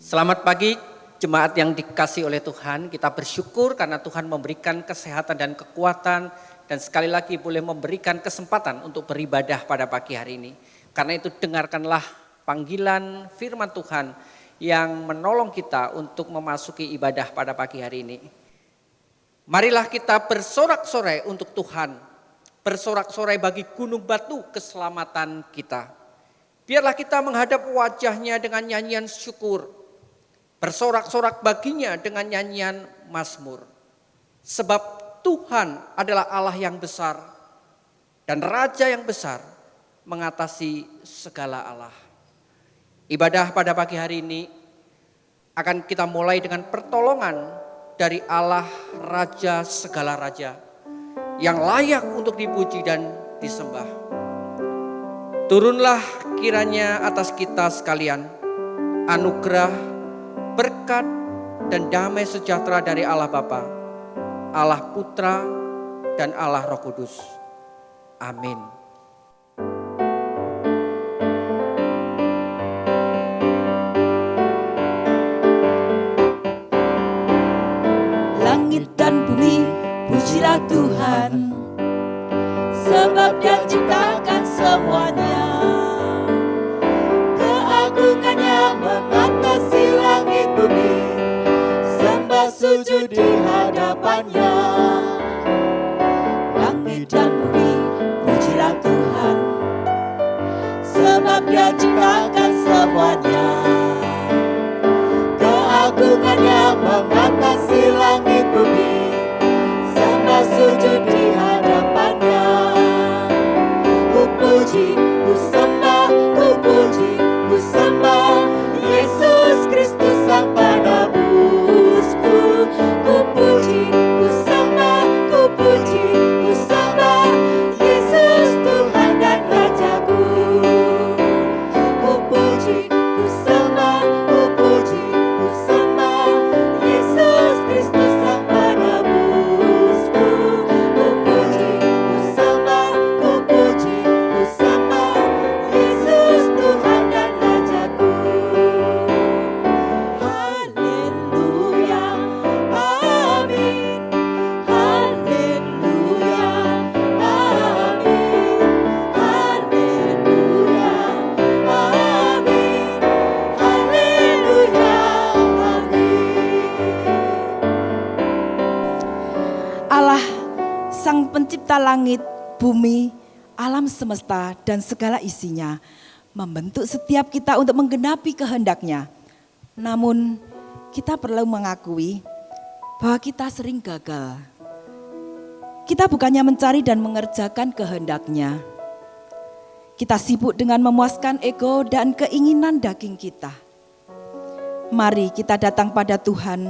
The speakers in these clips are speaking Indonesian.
Selamat pagi jemaat yang dikasihi oleh Tuhan. Kita bersyukur karena Tuhan memberikan kesehatan dan kekuatan dan sekali lagi boleh memberikan kesempatan untuk beribadah pada pagi hari ini. Karena itu dengarkanlah panggilan firman Tuhan yang menolong kita untuk memasuki ibadah pada pagi hari ini. Marilah kita bersorak-sorai untuk Tuhan, bersorak-sorai bagi gunung batu keselamatan kita. Biarlah kita menghadap wajahnya dengan nyanyian syukur, bersorak-sorak baginya dengan nyanyian mazmur. Sebab Tuhan adalah Allah yang besar dan Raja yang besar mengatasi segala Allah. Ibadah pada pagi hari ini akan kita mulai dengan pertolongan dari Allah Raja segala Raja yang layak untuk dipuji dan disembah. Turunlah kiranya atas kita sekalian anugerah, berkat dan damai sejahtera dari Allah Bapa, Allah Putra dan Allah Roh Kudus. Amin. Langit dan bumi, pujilah Tuhan, sebab Dia ciptakan semuanya. Keagungannya mengatasi langit bumi, sembah sujud di hadapannya. Langit dan bumi, pujilah Tuhan, sebab Dia ciptakan semuanya. Keagungannya mengatasi langit bumi, sembah sujud di hadapannya. Ku puji, ku sembah, ku puji, ku sembah Yesus Kristus Sang Penebusku. Ku puji, ku sembah, ku puji, ku sembah Yesus Tuhan dan Rajaku. Ku puji, ku sembah, ku puji, ku sembah Yesus Kristus Sang Penebusku. Ku puji, ku sembah, ku puji, ku sembah Yesus Tuhan dan Rajaku. Haleluya, amin. Haleluya, amin. Haleluya, amin. Haleluya, amin. Allah Sang Pencipta langit, bumi, alam semesta dan segala isinya membentuk setiap kita untuk menggenapi kehendak-Nya. Namun kita perlu mengakui bahwa kita sering gagal. Kita bukannya mencari dan mengerjakan kehendak-Nya. Kita sibuk dengan memuaskan ego dan keinginan daging kita. Mari kita datang pada Tuhan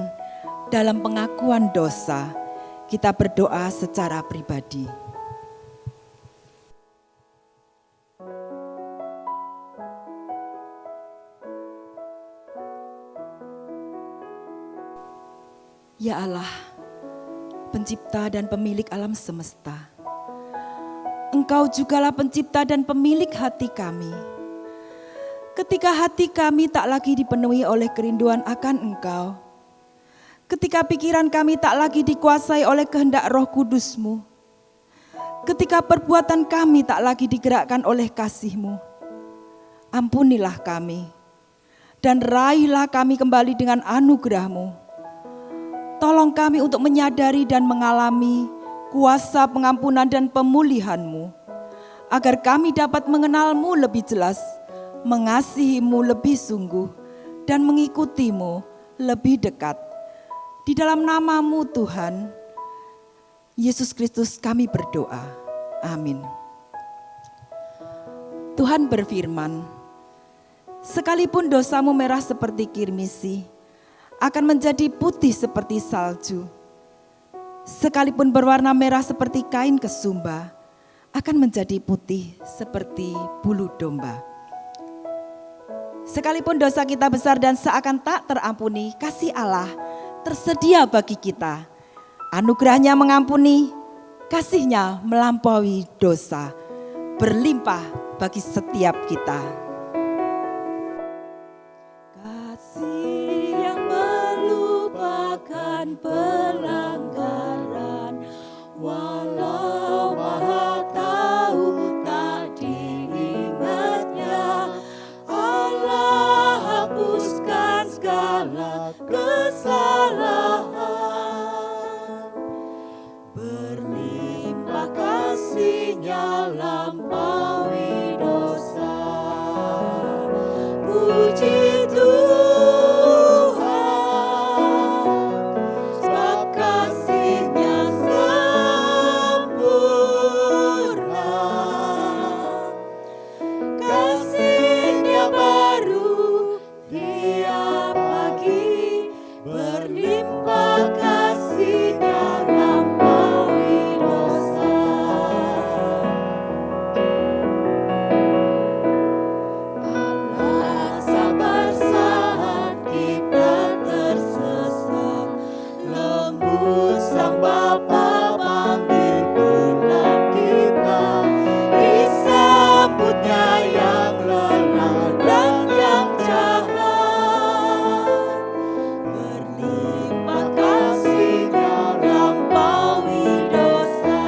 dalam pengakuan dosa. Kita berdoa secara pribadi. Ya Allah, pencipta dan pemilik alam semesta, Engkau jugalah pencipta dan pemilik hati kami. Ketika hati kami tak lagi dipenuhi oleh kerinduan akan Engkau, ketika pikiran kami tak lagi dikuasai oleh kehendak Roh Kudus-Mu, ketika perbuatan kami tak lagi digerakkan oleh kasih-Mu, ampunilah kami dan raihlah kami kembali dengan anugerah-Mu. Tolong kami untuk menyadari dan mengalami kuasa pengampunan dan pemulihan-Mu, agar kami dapat mengenal-Mu lebih jelas, mengasihi-Mu lebih sungguh, dan mengikuti-Mu lebih dekat. Di dalam nama-Mu Tuhan Yesus Kristus kami berdoa. Amin. Tuhan berfirman, sekalipun dosamu merah seperti kirmisi, akan menjadi putih seperti salju. Sekalipun berwarna merah seperti kain kesumba, akan menjadi putih seperti bulu domba. Sekalipun dosa kita besar dan seakan tak terampuni, kasih Allah tersedia bagi kita. Anugerahnya mengampuni, kasihnya melampaui dosa, berlimpah bagi setiap kita. Kasih yang melupakan pelanggaran, walau Maha tahu tak diingatnya. Allah hapuskan segala kesalahan, berlimpah kasih-Nya lampaui dosa. Puji Tuhan, sebab kasih-Nya sempurna. Kasih-Nya baru tiap pagi, berlimpah kasih-Nya lampaui dosa. Allah sabar saat kita tersesat, lembut Sang Bapa panggil pulang kita, disambutnya yang lelah dan yang jahat, berlimpah kasih-Nya lampaui dosa.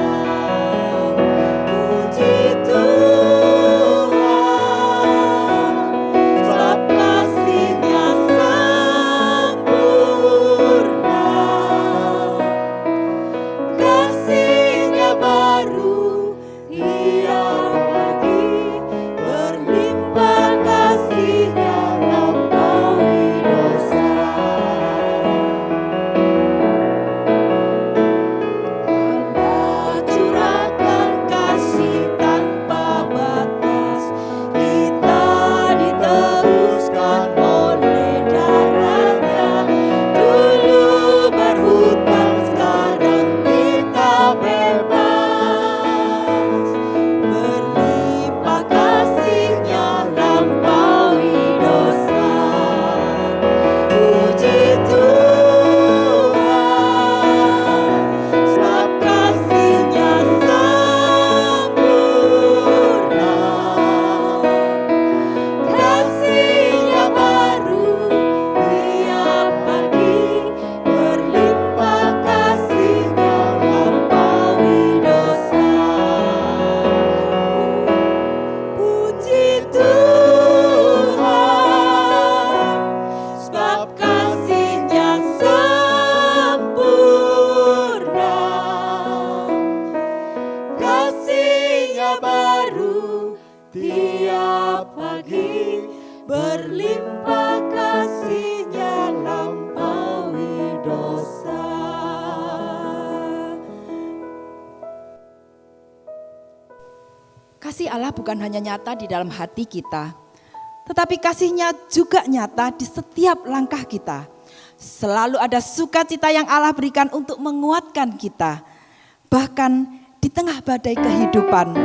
Puji Tuhan, sebab kasih-Nya sempurna. Kasih-Nya baru tiap pagi, berlimpah kasih-Nya lampaui dosa. Allah curahkan kasih tanpa batas, kita diteruskan oleh darah-Nya. Dulu berhutang, sekarang kita bebas, berlimpah kasih-Nya lampaui dosa. Puji Tuhan, sebab kasih-Nya sempurna. Kasih-Nya baru tiap pagi, berlimpah kasih-Nya lampaui dosa. Puji Tuhan, sebab kasih-Nya sempurna. Kasih-Nya baru tiap pagi, berlimpah kasih-Nya lampaui dosa. Kasih Allah bukan hanya nyata di dalam hati kita, tetapi kasih-Nya juga nyata di setiap langkah kita. Selalu ada sukacita yang Allah berikan untuk menguatkan kita. Bahkan di tengah badai kehidupan,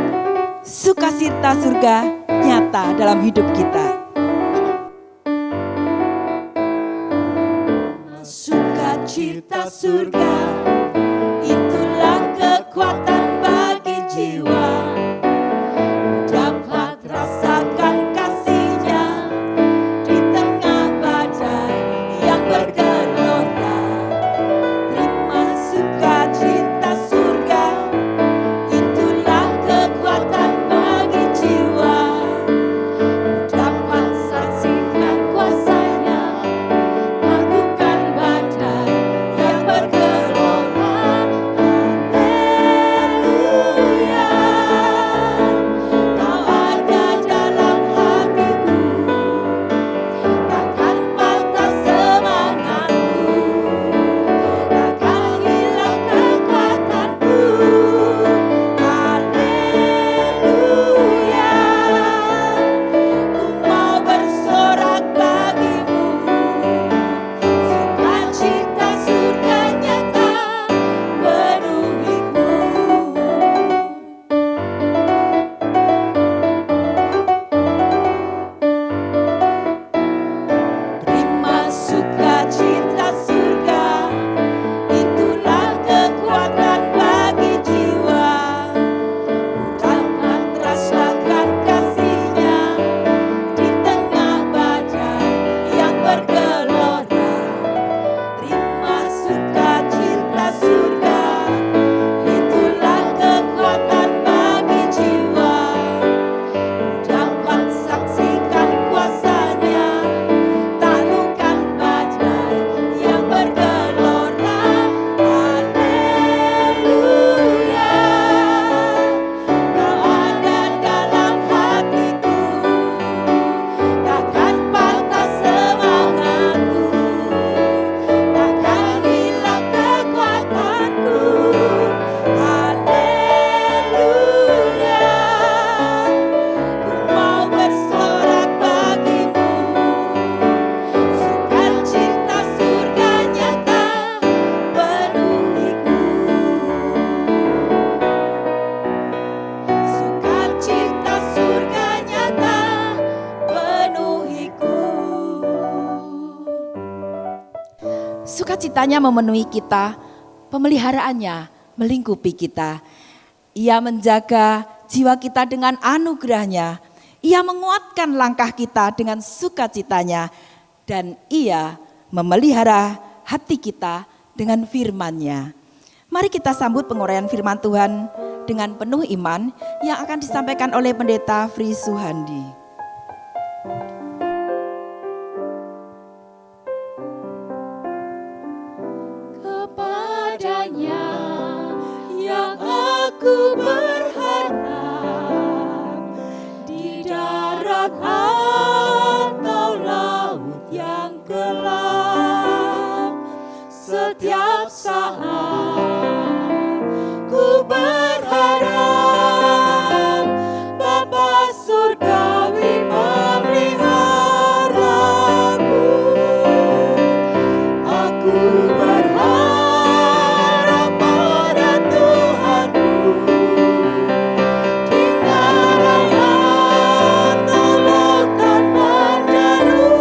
sukacita surga nyata dalam hidup kita. Sukacita Sukacita surga, itulah kekuatan bagi jiwa. Dapat rasakan kasih-Nya di tengah badai yang bergelora. Terima sukacita surga, itulah kekuatan bagi jiwa. Dapat saksikan kuasa-Nya, lakukan badai yang bergelora. Haleluya, Kau ada dalam hatiku, takkan patah semangatku, takkan hilang kekuatanku. Haleluya, ku mau bersorak bagimu. Sukacita surga nyata penuhiku. Terima sukacita surga, itulah kekuatan bagi jiwa. Dapat rasakan kasih-Nya di tengah badai yang bergelora. Terima sukacita surga, itulah kekuatan bagi jiwa. Dapat saksikan kuasa-Nya, taklukkan badai yang bergelora. Haleluya, Kau ada dalam hatiku, takkan patah semangatku, takkan hilang kekuatanku. Haleluya, ku mau bersorak bagimu. Sukacita surga nyata penuhiku. Sukacita surga nyata penuhiku. Sukacitanya memenuhi kita, pemeliharaannya melingkupi kita. Ia menjaga jiwa kita dengan anugerah-Nya. Ia menguatkan langkah kita dengan sukacitanya. Dan Ia memelihara hati kita dengan firman-Nya. Mari kita sambut penguraian firman Tuhan dengan penuh iman yang akan disampaikan oleh Pendeta Fri Suhandi. Kepadanya yang aku berharap, di darat atau laut yang gelap, setiap saat ku berharap Bapa surgawi memeliharaku. Aku berharap pada Tuhanku, di darat atau lautan menderu,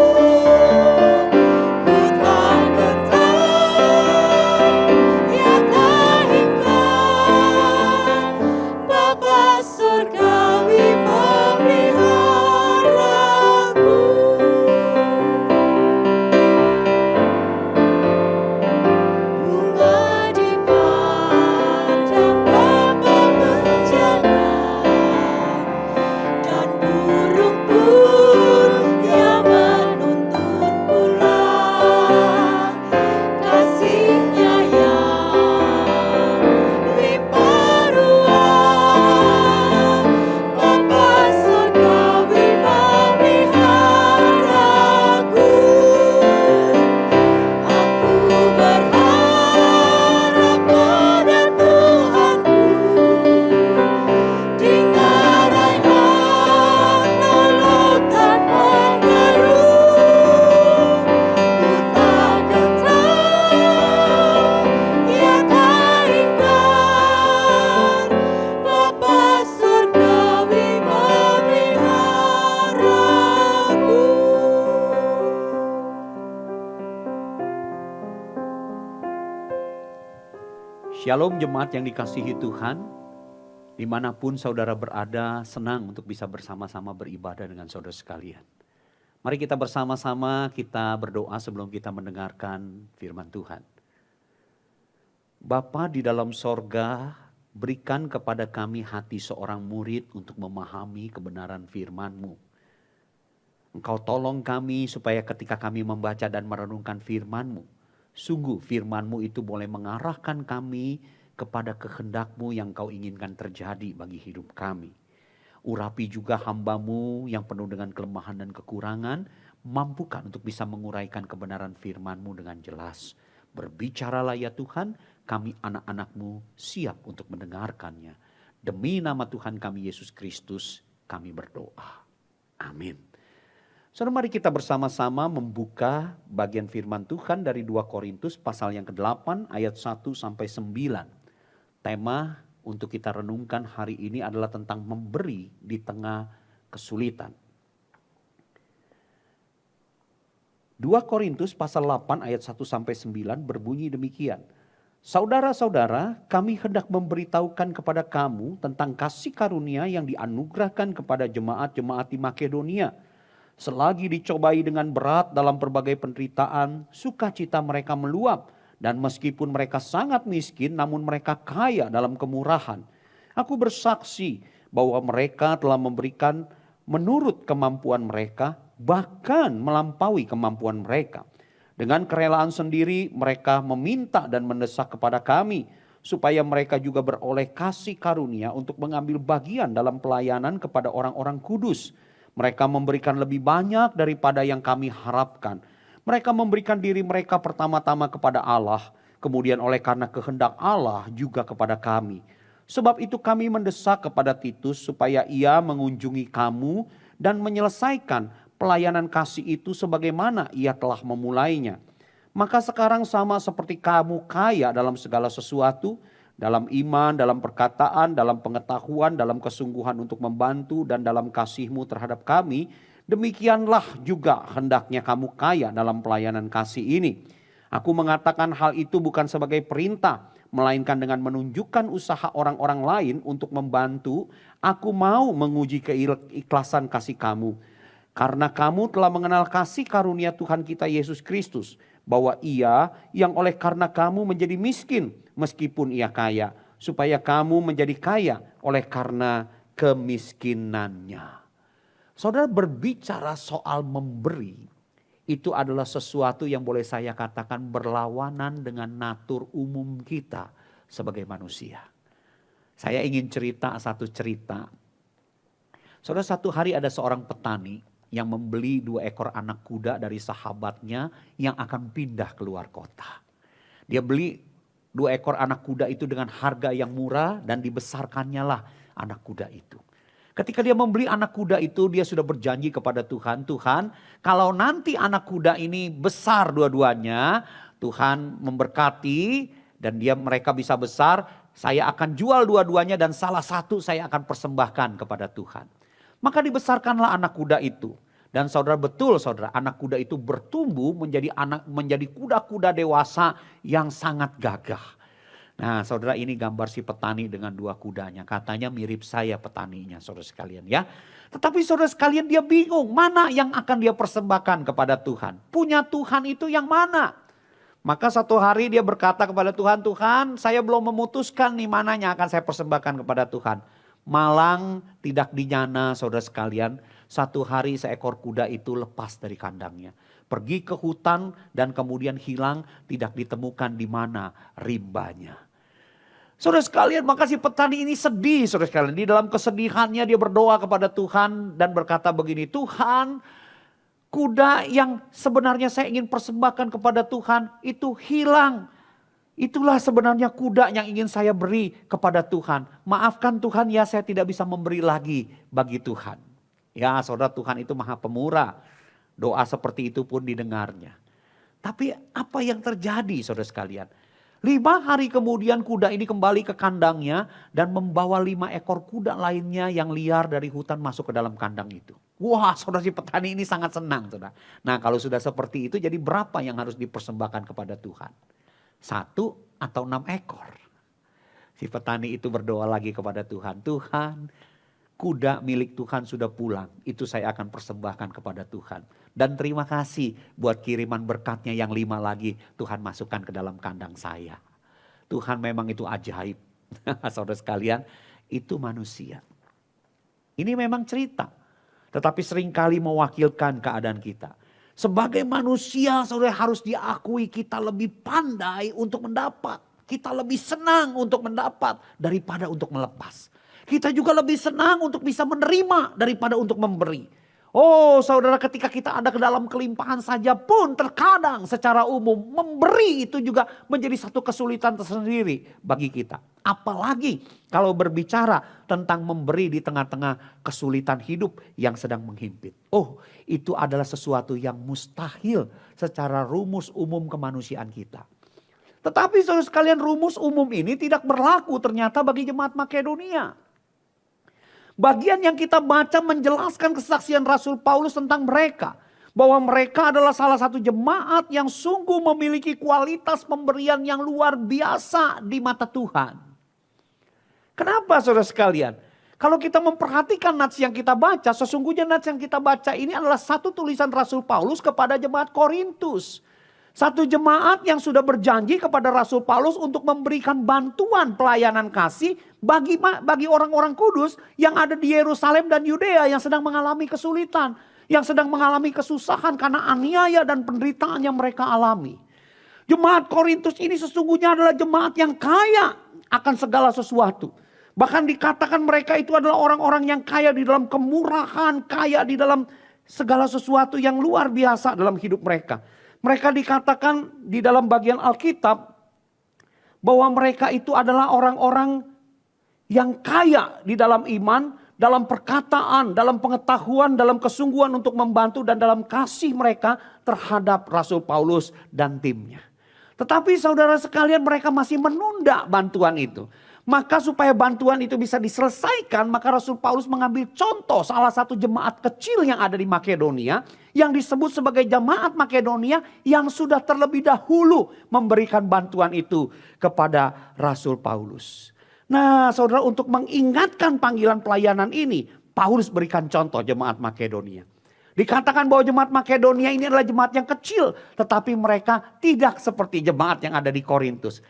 Shalom jemaat yang dikasihi Tuhan, dimanapun saudara berada, senang untuk bisa bersama-sama beribadah dengan saudara sekalian. Mari kita bersama-sama kita berdoa sebelum kita mendengarkan firman Tuhan. Bapa di dalam sorga, berikan kepada kami hati seorang murid untuk memahami kebenaran firman-Mu. Engkau tolong kami supaya ketika kami membaca dan merenungkan firman-Mu, sungguh firman-Mu itu boleh mengarahkan kami kepada kehendak-Mu yang Kau inginkan terjadi bagi hidup kami. Urapi juga hamba-Mu yang penuh dengan kelemahan dan kekurangan, mampukan untuk bisa menguraikan kebenaran firman-Mu dengan jelas. Berbicaralah ya Tuhan, kami anak-anak-Mu siap untuk mendengarkannya. Demi nama Tuhan kami Yesus Kristus, kami berdoa. Amin. Saudara, mari kita bersama-sama membuka bagian firman Tuhan dari 2 Korintus pasal yang ke-8 ayat 1 sampai 9. Tema untuk kita renungkan hari ini adalah tentang memberi di tengah kesulitan. 2 Korintus pasal 8 ayat 1 sampai 9 berbunyi demikian. Saudara-saudara, kami hendak memberitahukan kepada kamu tentang kasih karunia yang dianugerahkan kepada jemaat-jemaat di Makedonia. Selagi dicobai dengan berat dalam berbagai penderitaan, sukacita mereka meluap. Dan meskipun mereka sangat miskin, namun mereka kaya dalam kemurahan. Aku bersaksi bahwa mereka telah memberikan menurut kemampuan mereka, bahkan melampaui kemampuan mereka. Dengan kerelaan sendiri mereka meminta dan mendesak kepada kami, supaya mereka juga beroleh kasih karunia untuk mengambil bagian dalam pelayanan kepada orang-orang kudus. Mereka memberikan lebih banyak daripada yang kami harapkan. Mereka memberikan diri mereka pertama-tama kepada Allah, kemudian oleh karena kehendak Allah juga kepada kami. Sebab itu kami mendesak kepada Titus supaya ia mengunjungi kamu dan menyelesaikan pelayanan kasih itu sebagaimana ia telah memulainya. Maka sekarang sama seperti kamu kaya dalam segala sesuatu, dalam iman, dalam perkataan, dalam pengetahuan, dalam kesungguhan untuk membantu dan dalam kasih-Mu terhadap kami, demikianlah juga hendaknya kamu kaya dalam pelayanan kasih ini. Aku mengatakan hal itu bukan sebagai perintah, melainkan dengan menunjukkan usaha orang-orang lain untuk membantu. Aku mau menguji keikhlasan kasih kamu. Karena kamu telah mengenal kasih karunia Tuhan kita Yesus Kristus, bahwa Ia yang oleh karena kamu menjadi miskin meskipun Ia kaya, supaya kamu menjadi kaya oleh karena kemiskinannya. Saudara, berbicara soal memberi, itu adalah sesuatu yang boleh saya katakan berlawanan dengan natur umum kita sebagai manusia. Saya ingin cerita satu cerita. Saudara, satu hari ada seorang petani yang membeli 2 ekor anak kuda dari sahabatnya yang akan pindah keluar kota. Dia beli 2 ekor anak kuda itu dengan harga yang murah dan dibesarkannya lah anak kuda itu. Ketika dia membeli anak kuda itu, dia sudah berjanji kepada Tuhan, Tuhan kalau nanti anak kuda ini besar dua-duanya, Tuhan memberkati dan mereka bisa besar, saya akan jual dua-duanya dan salah satu saya akan persembahkan kepada Tuhan. Maka dibesarkanlah anak kuda itu. Dan saudara, betul saudara, anak kuda itu bertumbuh menjadi kuda-kuda dewasa yang sangat gagah. Nah saudara, ini gambar si petani dengan 2 kudanya. Katanya mirip saya petaninya saudara sekalian ya. Tetapi saudara sekalian, dia bingung mana yang akan dia persembahkan kepada Tuhan. Punya Tuhan itu yang mana? Maka satu hari dia berkata kepada Tuhan, Tuhan saya belum memutuskan nih mana yang akan saya persembahkan kepada Tuhan. Malang tidak dinyana saudara sekalian, satu hari seekor kuda itu lepas dari kandangnya. Pergi ke hutan dan kemudian hilang, tidak ditemukan di mana rimbanya. Saudara sekalian, maka si petani ini sedih saudara sekalian. Di dalam kesedihannya dia berdoa kepada Tuhan dan berkata begini, Tuhan kuda yang sebenarnya saya ingin persembahkan kepada Tuhan itu hilang. Itulah sebenarnya kuda yang ingin saya beri kepada Tuhan. Maafkan Tuhan ya, saya tidak bisa memberi lagi bagi Tuhan. Ya saudara, Tuhan itu maha pemurah. Doa seperti itu pun didengarnya. Tapi apa yang terjadi saudara sekalian? 5 hari kemudian kuda ini kembali ke kandangnya dan membawa 5 ekor kuda lainnya yang liar dari hutan masuk ke dalam kandang itu. Wah saudara, si petani ini sangat senang saudara. Nah kalau sudah seperti itu, jadi berapa yang harus dipersembahkan kepada Tuhan? 1 atau 6 ekor. Si petani itu berdoa lagi kepada Tuhan. Tuhan, kuda milik Tuhan sudah pulang. Itu saya akan persembahkan kepada Tuhan. Dan terima kasih buat kiriman berkatnya yang 5 lagi. Tuhan masukkan ke dalam kandang saya. Tuhan memang itu ajaib. Saudara sekalian, itu manusia. Ini memang cerita. Tetapi seringkali mewakilkan keadaan kita. Sebagai manusia, saudara, harus diakui kita lebih pandai untuk mendapat. Kita lebih senang untuk mendapat daripada untuk melepas. Kita juga lebih senang untuk bisa menerima daripada untuk memberi. Oh saudara, ketika kita ada ke dalam kelimpahan saja pun terkadang secara umum memberi itu juga menjadi satu kesulitan tersendiri bagi kita. Apalagi kalau berbicara tentang memberi di tengah-tengah kesulitan hidup yang sedang menghimpit. Oh, itu adalah sesuatu yang mustahil secara rumus umum kemanusiaan kita. Tetapi saudara sekalian, rumus umum ini tidak berlaku ternyata bagi jemaat Makedonia. Bagian yang kita baca menjelaskan kesaksian Rasul Paulus tentang mereka. Bahwa mereka adalah salah satu jemaat yang sungguh memiliki kualitas pemberian yang luar biasa di mata Tuhan. Kenapa saudara sekalian? Kalau kita memperhatikan nats yang kita baca, sesungguhnya nats yang kita baca ini adalah satu tulisan Rasul Paulus kepada jemaat Korintus. Satu jemaat yang sudah berjanji kepada Rasul Paulus untuk memberikan bantuan pelayanan kasih bagi orang-orang kudus yang ada di Yerusalem dan Yudea yang sedang mengalami kesulitan. Yang sedang mengalami kesusahan karena aniaya dan penderitaan yang mereka alami. Jemaat Korintus ini sesungguhnya adalah jemaat yang kaya akan segala sesuatu. Bahkan dikatakan mereka itu adalah orang-orang yang kaya di dalam kemurahan, kaya di dalam segala sesuatu yang luar biasa dalam hidup mereka. Mereka dikatakan di dalam bagian Alkitab bahwa mereka itu adalah orang-orang yang kaya di dalam iman, dalam perkataan, dalam pengetahuan, dalam kesungguhan untuk membantu dan dalam kasih mereka terhadap Rasul Paulus dan timnya. Tetapi saudara sekalian, mereka masih menunda bantuan itu. Maka supaya bantuan itu bisa diselesaikan, maka Rasul Paulus mengambil contoh salah satu jemaat kecil yang ada di Makedonia, yang disebut sebagai jemaat Makedonia yang sudah terlebih dahulu memberikan bantuan itu kepada Rasul Paulus. Nah saudara, untuk mengingatkan panggilan pelayanan ini, Paulus berikan contoh jemaat Makedonia. Dikatakan bahwa jemaat Makedonia ini adalah jemaat yang kecil, tetapi mereka tidak seperti jemaat yang ada di Korintus.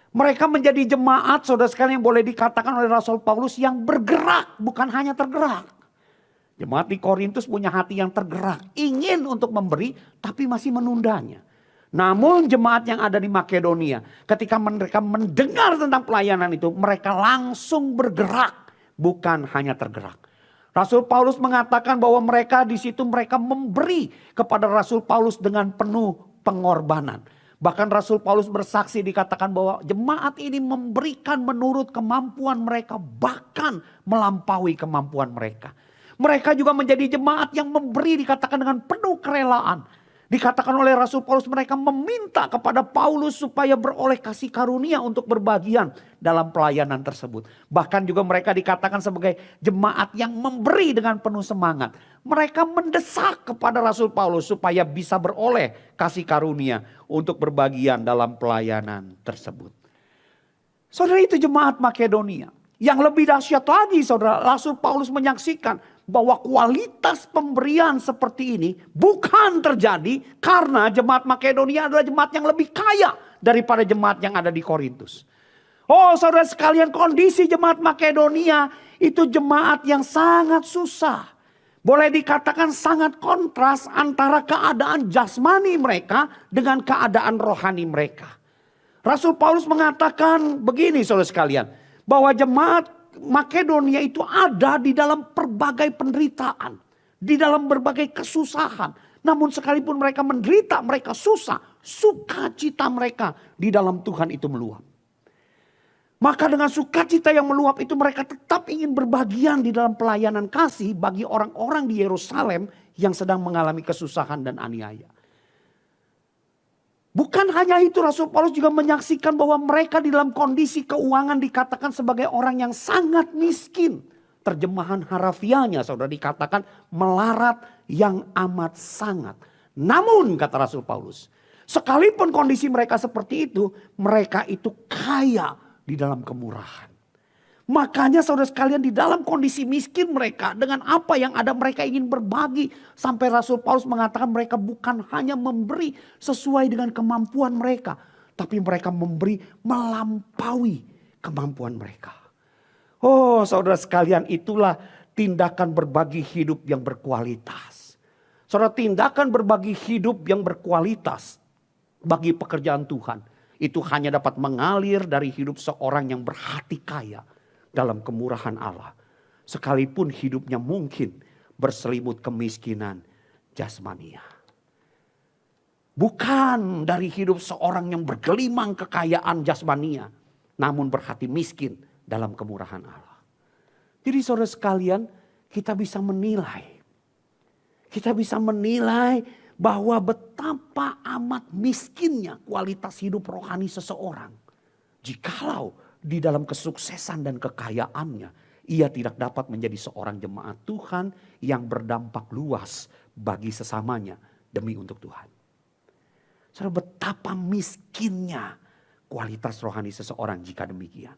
Mereka menjadi jemaat, saudara sekalian, yang boleh dikatakan oleh Rasul Paulus yang bergerak, bukan hanya tergerak. Jemaat di Korintus punya hati yang tergerak, ingin untuk memberi, tapi masih menundanya. Namun jemaat yang ada di Makedonia, ketika mereka mendengar tentang pelayanan itu, mereka langsung bergerak, bukan hanya tergerak. Rasul Paulus mengatakan bahwa mereka di situ mereka memberi kepada Rasul Paulus dengan penuh pengorbanan. Bahkan Rasul Paulus bersaksi, dikatakan bahwa jemaat ini memberikan menurut kemampuan mereka, bahkan melampaui kemampuan mereka. Mereka juga menjadi jemaat yang memberi, dikatakan dengan penuh kerelaan. Dikatakan oleh Rasul Paulus, mereka meminta kepada Paulus supaya beroleh kasih karunia untuk berbagian dalam pelayanan tersebut. Bahkan juga mereka dikatakan sebagai jemaat yang memberi dengan penuh semangat. Mereka mendesak kepada Rasul Paulus supaya bisa beroleh kasih karunia untuk berbagian dalam pelayanan tersebut. Saudara, itu jemaat Makedonia. Yang lebih dahsyat lagi saudara, Rasul Paulus menyaksikan bahwa kualitas pemberian seperti ini bukan terjadi karena jemaat Makedonia adalah jemaat yang lebih kaya daripada jemaat yang ada di Korintus. Oh saudara sekalian, kondisi jemaat Makedonia itu jemaat yang sangat susah. Boleh dikatakan sangat kontras antara keadaan jasmani mereka dengan keadaan rohani mereka. Rasul Paulus mengatakan begini saudara sekalian, bahwa jemaat Makedonia itu ada di dalam berbagai penderitaan, di dalam berbagai kesusahan. Namun sekalipun mereka menderita, mereka susah, sukacita mereka di dalam Tuhan itu meluap. Maka dengan sukacita yang meluap itu mereka tetap ingin berbagian di dalam pelayanan kasih bagi orang-orang di Yerusalem yang sedang mengalami kesusahan dan aniaya. Bukan hanya itu, Rasul Paulus juga menyaksikan bahwa mereka di dalam kondisi keuangan dikatakan sebagai orang yang sangat miskin. Terjemahan harafiahnya saudara dikatakan melarat yang amat sangat. Namun kata Rasul Paulus, sekalipun kondisi mereka seperti itu, mereka itu kaya di dalam kemurahan. Makanya saudara sekalian di dalam kondisi miskin mereka dengan apa yang ada mereka ingin berbagi. Sampai Rasul Paulus mengatakan mereka bukan hanya memberi sesuai dengan kemampuan mereka. Tapi mereka memberi melampaui kemampuan mereka. Oh saudara sekalian, itulah tindakan berbagi hidup yang berkualitas. Saudara, tindakan berbagi hidup yang berkualitas bagi pekerjaan Tuhan. Itu hanya dapat mengalir dari hidup seorang yang berhati kaya dalam kemurahan Allah. Sekalipun hidupnya mungkin berselimut kemiskinan jasmania. Bukan dari hidup seorang yang bergelimang kekayaan jasmania, namun berhati miskin dalam kemurahan Allah. Jadi saudara sekalian, kita bisa menilai. Kita bisa menilai bahwa betapa amat miskinnya kualitas hidup rohani seseorang. Jikalau di dalam kesuksesan dan kekayaannya, ia tidak dapat menjadi seorang jemaat Tuhan yang berdampak luas bagi sesamanya demi untuk Tuhan. Saudara, betapa miskinnya kualitas rohani seseorang jika demikian.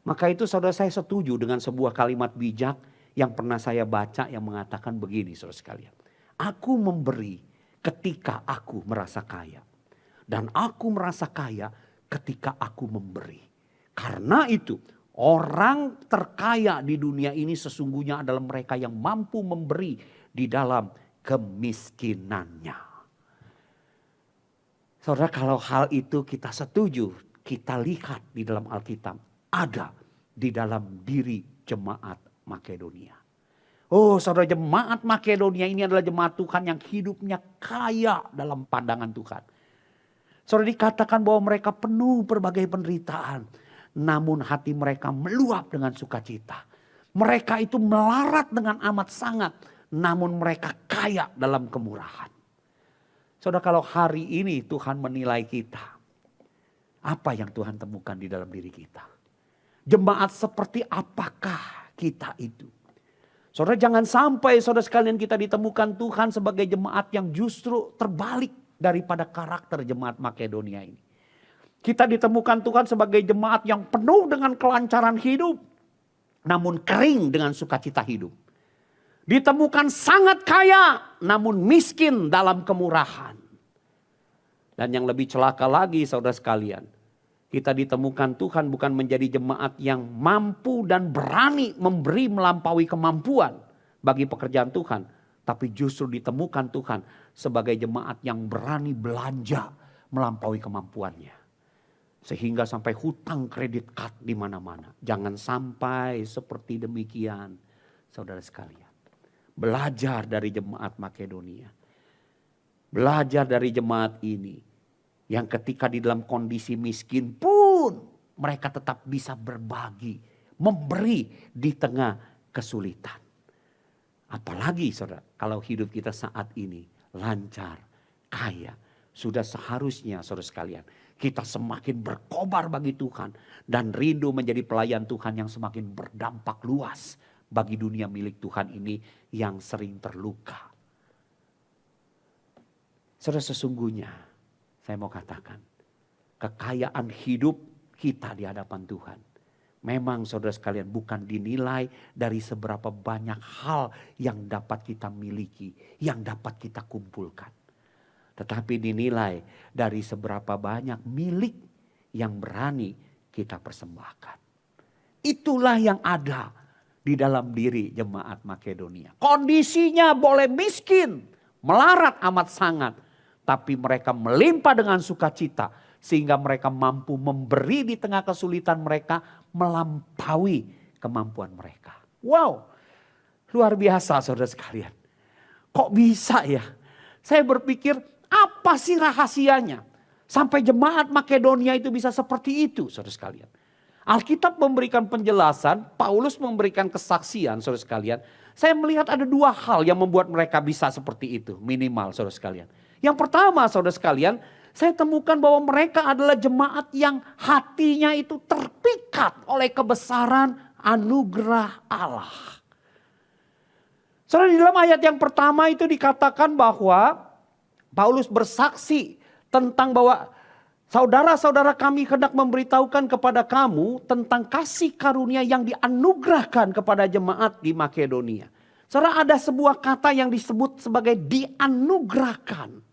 Maka itu saudara, saya setuju dengan sebuah kalimat bijak yang pernah saya baca yang mengatakan begini saudara sekalian. Aku memberi ketika aku merasa kaya. Dan aku merasa kaya ketika aku memberi. Karena itu orang terkaya di dunia ini sesungguhnya adalah mereka yang mampu memberi di dalam kemiskinannya. Saudara, kalau hal itu kita setuju, kita lihat di dalam Alkitab ada di dalam diri jemaat Makedonia. Oh saudara, jemaat Makedonia ini adalah jemaat Tuhan yang hidupnya kaya dalam pandangan Tuhan. Saudara, dikatakan bahwa mereka penuh berbagai penderitaan. Namun hati mereka meluap dengan sukacita. Mereka itu melarat dengan amat sangat. Namun mereka kaya dalam kemurahan. Saudara, kalau hari ini Tuhan menilai kita, apa yang Tuhan temukan di dalam diri kita? Jemaat seperti apakah kita itu? Saudara, jangan sampai saudara sekalian kita ditemukan Tuhan sebagai jemaat yang justru terbalik daripada karakter jemaat Makedonia ini. Kita ditemukan Tuhan sebagai jemaat yang penuh dengan kelancaran hidup, namun kering dengan sukacita hidup. Ditemukan sangat kaya, namun miskin dalam kemurahan. Dan yang lebih celaka lagi saudara sekalian, kita ditemukan Tuhan bukan menjadi jemaat yang mampu dan berani memberi melampaui kemampuan bagi pekerjaan Tuhan. Tapi justru ditemukan Tuhan sebagai jemaat yang berani belanja melampaui kemampuannya. Sehingga sampai hutang kredit card di mana-mana. Jangan sampai seperti demikian saudara sekalian. Belajar dari jemaat Makedonia. Belajar dari jemaat ini. Yang ketika di dalam kondisi miskin pun mereka tetap bisa berbagi. Memberi di tengah kesulitan. Apalagi saudara, kalau hidup kita saat ini lancar, kaya. Sudah seharusnya saudara sekalian, kita semakin berkobar bagi Tuhan. Dan rindu menjadi pelayan Tuhan yang semakin berdampak luas bagi dunia milik Tuhan ini yang sering terluka. Saudara, sesungguhnya saya mau katakan, kekayaan hidup kita di hadapan Tuhan memang saudara sekalian bukan dinilai dari seberapa banyak hal yang dapat kita miliki, yang dapat kita kumpulkan. Tetapi dinilai dari seberapa banyak milik yang berani kita persembahkan. Itulah yang ada di dalam diri jemaat Makedonia. Kondisinya boleh miskin, melarat amat sangat. Tapi mereka melimpah dengan sukacita. Sehingga mereka mampu memberi di tengah kesulitan mereka melampaui kemampuan mereka. Wow, luar biasa saudara sekalian. Kok bisa ya? Saya berpikir apa sih rahasianya? Sampai jemaat Makedonia itu bisa seperti itu saudara sekalian. Alkitab memberikan penjelasan, Paulus memberikan kesaksian saudara sekalian. Saya melihat ada dua hal yang membuat mereka bisa seperti itu minimal saudara sekalian. Yang pertama saudara sekalian, saya temukan bahwa mereka adalah jemaat yang hatinya itu terpikat oleh kebesaran anugerah Allah. Saudara, di dalam ayat yang pertama itu dikatakan bahwa Paulus bersaksi tentang bahwa Saudara-saudara, kami hendak memberitahukan kepada kamu tentang kasih karunia yang dianugerahkan kepada jemaat di Makedonia. Saudara, ada sebuah kata yang disebut sebagai dianugerahkan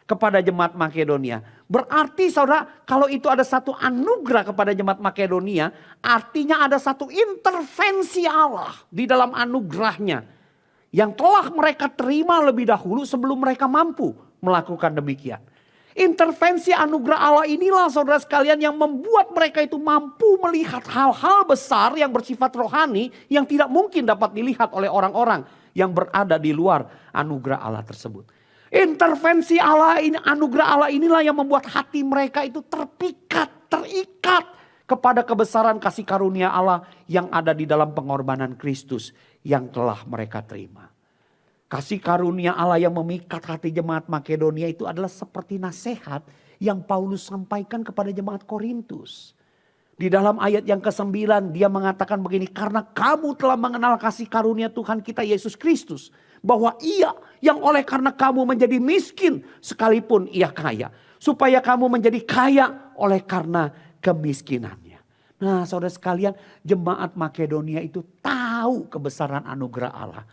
kepada jemaat Makedonia. Berarti saudara, kalau itu ada satu anugerah kepada jemaat Makedonia, artinya ada satu intervensi Allah di dalam anugerahnya yang telah mereka terima lebih dahulu sebelum mereka mampu melakukan demikian. Intervensi anugerah Allah inilah saudara sekalian yang membuat mereka itu mampu melihat hal-hal besar yang bersifat rohani yang tidak mungkin dapat dilihat oleh orang-orang yang berada di luar anugerah Allah tersebut. Intervensi Allah ini, anugerah Allah inilah yang membuat hati mereka itu terikat kepada kebesaran kasih karunia Allah yang ada di dalam pengorbanan Kristus yang telah mereka terima. Kasih karunia Allah yang memikat hati jemaat Makedonia itu adalah seperti nasihat yang Paulus sampaikan kepada jemaat Korintus. Di dalam ayat yang ke-9 dia mengatakan begini, karena kamu telah mengenal kasih karunia Tuhan kita Yesus Kristus, bahwa ia yang oleh karena kamu menjadi miskin sekalipun ia kaya, supaya kamu menjadi kaya oleh karena kemiskinannya. Nah saudara sekalian, jemaat Makedonia itu tahu kebesaran anugerah Allah.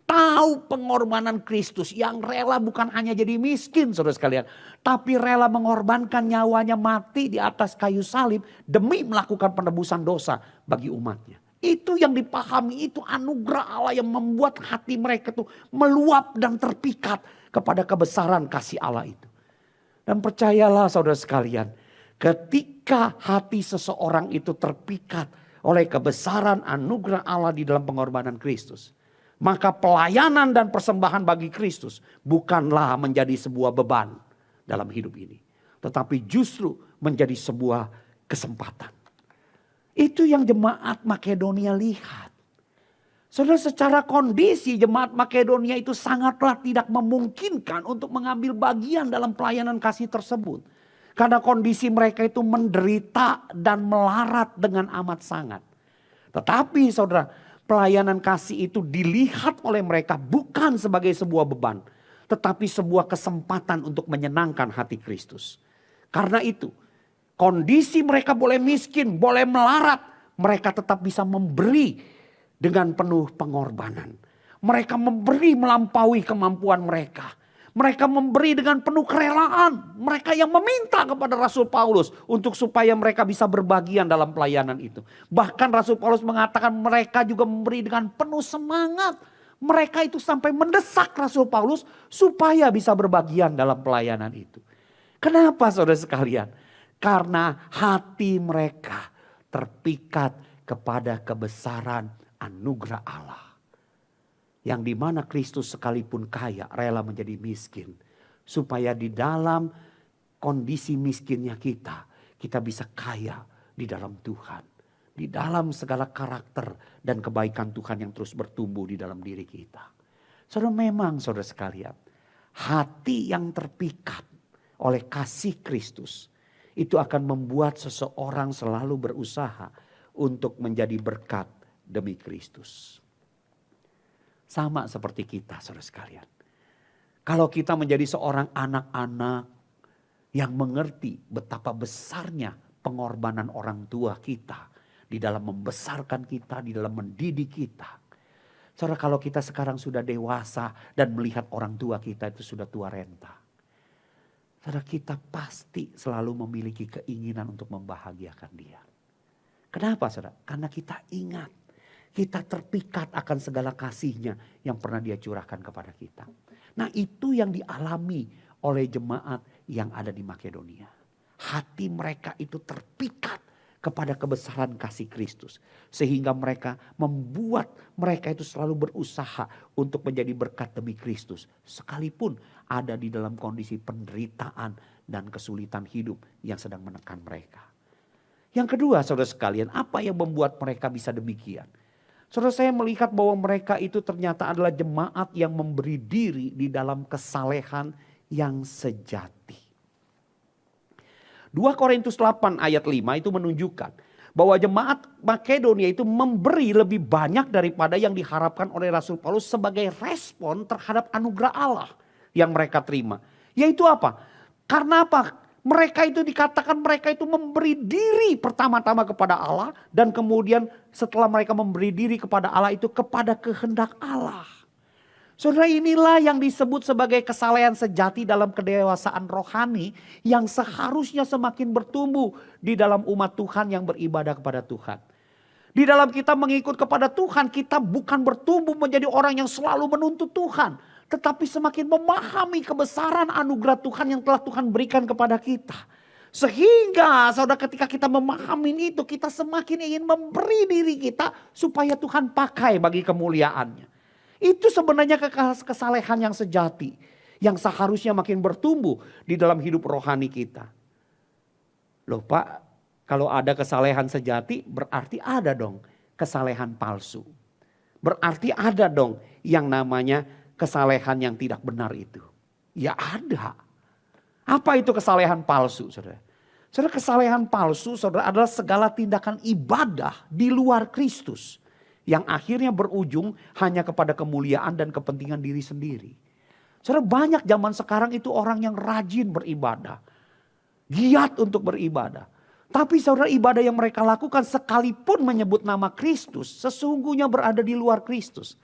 Tahu pengorbanan Kristus yang rela bukan hanya jadi miskin saudara sekalian. Tapi rela mengorbankan nyawanya mati di atas kayu salib demi melakukan penebusan dosa bagi umatnya. Itu yang dipahami, itu anugerah Allah yang membuat hati mereka itu meluap dan terpikat kepada kebesaran kasih Allah itu. Dan percayalah saudara sekalian, ketika hati seseorang itu terpikat oleh kebesaran anugerah Allah di dalam pengorbanan Kristus, maka pelayanan dan persembahan bagi Kristus bukanlah menjadi sebuah beban dalam hidup ini, tetapi justru menjadi sebuah kesempatan. Itu yang jemaat Makedonia lihat. Saudara, secara kondisi jemaat Makedonia itu sangatlah tidak memungkinkan untuk mengambil bagian dalam pelayanan kasih tersebut. Karena kondisi mereka itu menderita dan melarat dengan amat sangat. Tetapi saudara, pelayanan kasih itu dilihat oleh mereka bukan sebagai sebuah beban, tetapi sebuah kesempatan untuk menyenangkan hati Kristus. Karena itu, kondisi mereka boleh miskin, boleh melarat, mereka tetap bisa memberi dengan penuh pengorbanan. Mereka memberi melampaui kemampuan mereka. Mereka memberi dengan penuh kerelaan. Mereka yang meminta kepada Rasul Paulus untuk supaya mereka bisa berbagian dalam pelayanan itu. Bahkan Rasul Paulus mengatakan mereka juga memberi dengan penuh semangat. Mereka itu sampai mendesak Rasul Paulus supaya bisa berbagian dalam pelayanan itu. Kenapa saudara sekalian? Karena hati mereka terpikat kepada kebesaran anugerah Allah. Yang dimana Kristus sekalipun kaya rela menjadi miskin. Supaya di dalam kondisi miskinnya kita bisa kaya di dalam Tuhan. Di dalam segala karakter dan kebaikan Tuhan yang terus bertumbuh di dalam diri kita. Saudara, memang saudara sekalian, hati yang terpikat oleh kasih Kristus itu akan membuat seseorang selalu berusaha untuk menjadi berkat demi Kristus. Sama seperti kita saudara sekalian. Kalau kita menjadi seorang anak-anak yang mengerti betapa besarnya pengorbanan orang tua kita di dalam membesarkan kita, di dalam mendidik kita. Saudara, kalau kita sekarang sudah dewasa dan melihat orang tua kita itu sudah tua renta. Saudara, kita pasti selalu memiliki keinginan untuk membahagiakan dia. Kenapa saudara? Karena kita ingat. Kita terpikat akan segala kasihnya yang pernah dia curahkan kepada kita. Nah, itu yang dialami oleh jemaat yang ada di Makedonia. Hati mereka itu terpikat kepada kebesaran kasih Kristus. Sehingga mereka membuat mereka itu selalu berusaha untuk menjadi berkat demi Kristus. Sekalipun ada di dalam kondisi penderitaan dan kesulitan hidup yang sedang menekan mereka. Yang kedua saudara sekalian, apa yang membuat mereka bisa demikian? Saudara, saya melihat bahwa mereka itu ternyata adalah jemaat yang memberi diri di dalam kesalehan yang sejati. 2 Korintus 8 ayat 5 itu menunjukkan bahwa jemaat Makedonia itu memberi lebih banyak daripada yang diharapkan oleh Rasul Paulus sebagai respon terhadap anugerah Allah yang mereka terima. Yaitu apa? Karena apa? Mereka itu dikatakan mereka itu memberi diri pertama-tama kepada Allah. Dan kemudian setelah mereka memberi diri kepada Allah itu kepada kehendak Allah. Saudara, inilah yang disebut sebagai kesalehan sejati dalam kedewasaan rohani. Yang seharusnya semakin bertumbuh di dalam umat Tuhan yang beribadah kepada Tuhan. Di dalam kita mengikut kepada Tuhan, kita bukan bertumbuh menjadi orang yang selalu menuntut Tuhan. Tetapi semakin memahami kebesaran anugerah Tuhan yang telah Tuhan berikan kepada kita. Sehingga saudara, ketika kita memahami itu, kita semakin ingin memberi diri kita supaya Tuhan pakai bagi kemuliaannya. Itu sebenarnya kesalehan yang sejati. Yang seharusnya makin bertumbuh di dalam hidup rohani kita. Loh Pak, kalau ada kesalehan sejati berarti ada dong kesalehan palsu. Berarti ada dong yang namanya kesalehan yang tidak benar itu. Ya ada. Apa itu kesalehan palsu, saudara? Saudara, kesalehan palsu, saudara, adalah segala tindakan ibadah di luar Kristus. Yang akhirnya berujung hanya kepada kemuliaan dan kepentingan diri sendiri. Saudara, banyak zaman sekarang itu orang yang rajin beribadah. Giat untuk beribadah. Tapi saudara, ibadah yang mereka lakukan sekalipun menyebut nama Kristus, sesungguhnya berada di luar Kristus.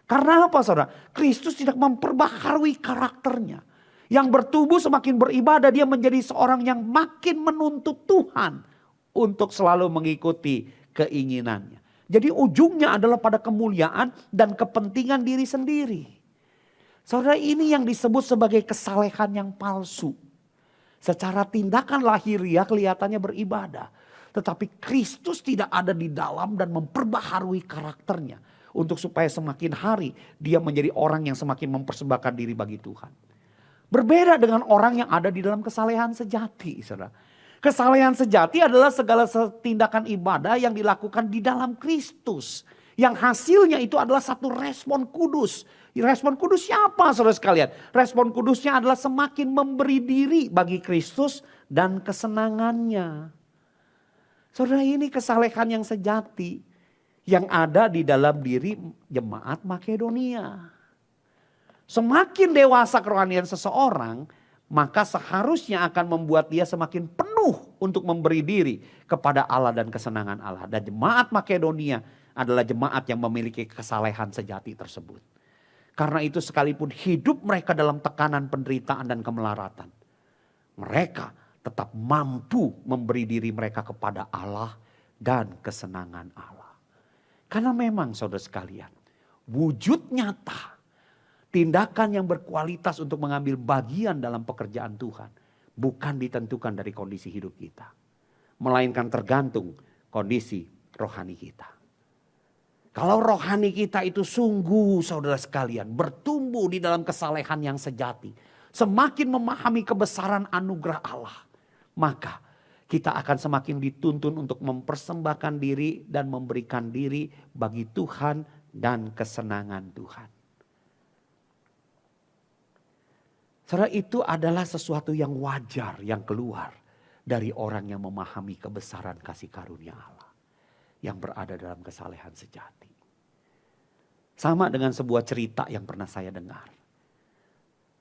Karena apa saudara? Kristus tidak memperbaharui karakternya. Yang bertumbuh semakin beribadah, dia menjadi seorang yang makin menuntut Tuhan untuk selalu mengikuti keinginannya. Jadi ujungnya adalah pada kemuliaan dan kepentingan diri sendiri. Saudara, ini yang disebut sebagai kesalehan yang palsu. Secara tindakan lahiriah kelihatannya beribadah. Tetapi Kristus tidak ada di dalam dan memperbaharui karakternya. Untuk supaya semakin hari dia menjadi orang yang semakin mempersembahkan diri bagi Tuhan. Berbeda dengan orang yang ada di dalam kesalehan sejati, saudara. Kesalehan sejati adalah segala tindakan ibadah yang dilakukan di dalam Kristus. Yang hasilnya itu adalah satu respon kudus. Respon kudus siapa saudara sekalian? Respon kudusnya adalah semakin memberi diri bagi Kristus dan kesenangannya. Saudara, ini kesalehan yang sejati. Yang ada di dalam diri jemaat Makedonia. Semakin dewasa kerohanian seseorang, maka seharusnya akan membuat dia semakin penuh untuk memberi diri kepada Allah dan kesenangan Allah. Dan jemaat Makedonia adalah jemaat yang memiliki kesalehan sejati tersebut. Karena itu sekalipun hidup mereka dalam tekanan penderitaan dan kemelaratan, mereka tetap mampu memberi diri mereka kepada Allah dan kesenangan Allah. Karena memang saudara sekalian, wujud nyata, tindakan yang berkualitas untuk mengambil bagian dalam pekerjaan Tuhan bukan ditentukan dari kondisi hidup kita. Melainkan tergantung kondisi rohani kita. Kalau rohani kita itu sungguh saudara sekalian bertumbuh di dalam kesalehan yang sejati. Semakin memahami kebesaran anugerah Allah. Maka kita akan semakin dituntun untuk mempersembahkan diri dan memberikan diri bagi Tuhan dan kesenangan Tuhan. Saudara, itu adalah sesuatu yang wajar yang keluar dari orang yang memahami kebesaran kasih karunia Allah. Yang berada dalam kesalehan sejati. Sama dengan sebuah cerita yang pernah saya dengar.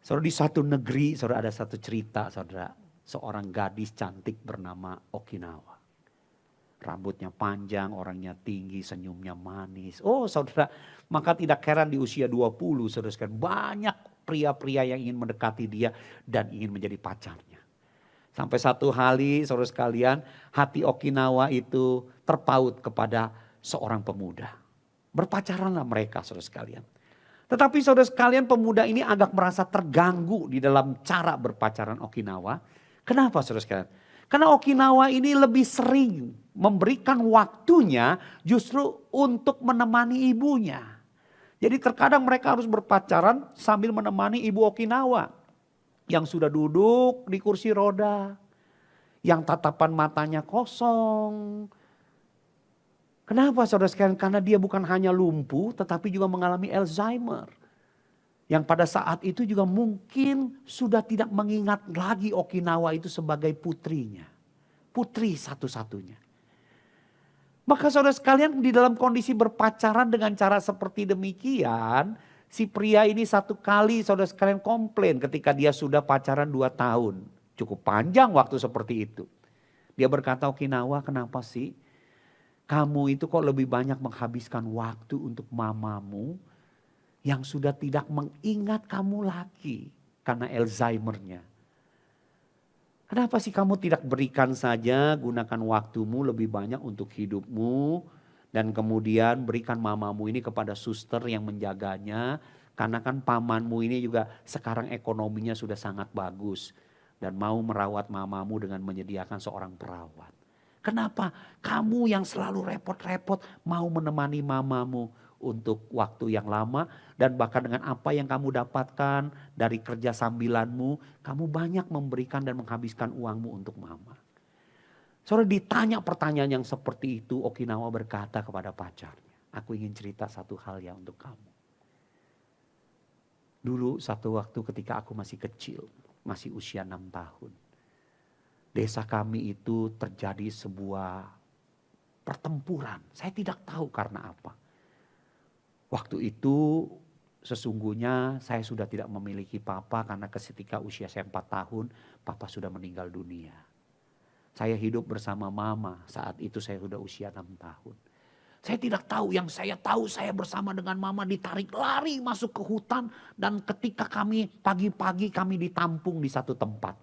Saudara, di satu negeri, saudara, ada satu cerita, saudara. Seorang gadis cantik bernama Okinawa. Rambutnya panjang, orangnya tinggi, senyumnya manis. Oh saudara, maka tidak heran di usia 20, saudara sekalian, banyak pria-pria yang ingin mendekati dia dan ingin menjadi pacarnya. Sampai satu hari, saudara sekalian, hati Okinawa itu terpaut kepada seorang pemuda. Berpacaranlah mereka, saudara sekalian. Tetapi saudara sekalian, pemuda ini agak merasa terganggu di dalam cara berpacaran Okinawa. Kenapa saudara sekalian? Karena Okinawa ini lebih sering memberikan waktunya justru untuk menemani ibunya. Jadi terkadang mereka harus berpacaran sambil menemani ibu Okinawa. Yang sudah duduk di kursi roda. Yang tatapan matanya kosong. Kenapa saudara sekalian? Karena dia bukan hanya lumpuh tetapi juga mengalami Alzheimer. Yang pada saat itu juga mungkin sudah tidak mengingat lagi Okinawa itu sebagai putrinya. Putri satu-satunya. Maka saudara sekalian, di dalam kondisi berpacaran dengan cara seperti demikian, si pria ini satu kali saudara sekalian komplain ketika dia sudah pacaran 2 tahun cukup panjang waktu seperti itu. Dia berkata, Okinawa, kenapa sih kamu itu kok lebih banyak menghabiskan waktu untuk mamamu yang sudah tidak mengingat kamu lagi karena Alzheimer-nya. Kenapa sih kamu tidak berikan saja, gunakan waktumu lebih banyak untuk hidupmu dan kemudian berikan mamamu ini kepada suster yang menjaganya. Karena kan pamanmu ini juga sekarang ekonominya sudah sangat bagus dan mau merawat mamamu dengan menyediakan seorang perawat. Kenapa kamu yang selalu repot-repot mau menemani mamamu untuk waktu yang lama dan bahkan dengan apa yang kamu dapatkan dari kerja sambilanmu, kamu banyak memberikan dan menghabiskan uangmu untuk mama. Saudara, ditanya pertanyaan yang seperti itu, Okinawa berkata kepada pacarnya, aku ingin cerita satu hal ya untuk kamu. Dulu satu waktu ketika aku masih kecil, masih usia 6 tahun. Desa kami itu terjadi sebuah pertempuran. Saya tidak tahu karena apa. Waktu itu sesungguhnya saya sudah tidak memiliki papa karena ketika usia saya 4 tahun, papa sudah meninggal dunia. Saya hidup bersama mama, saat itu saya sudah usia 6 tahun. Saya tidak tahu, yang saya tahu saya bersama dengan mama ditarik lari masuk ke hutan. Dan ketika kami pagi-pagi kami ditampung di satu tempat.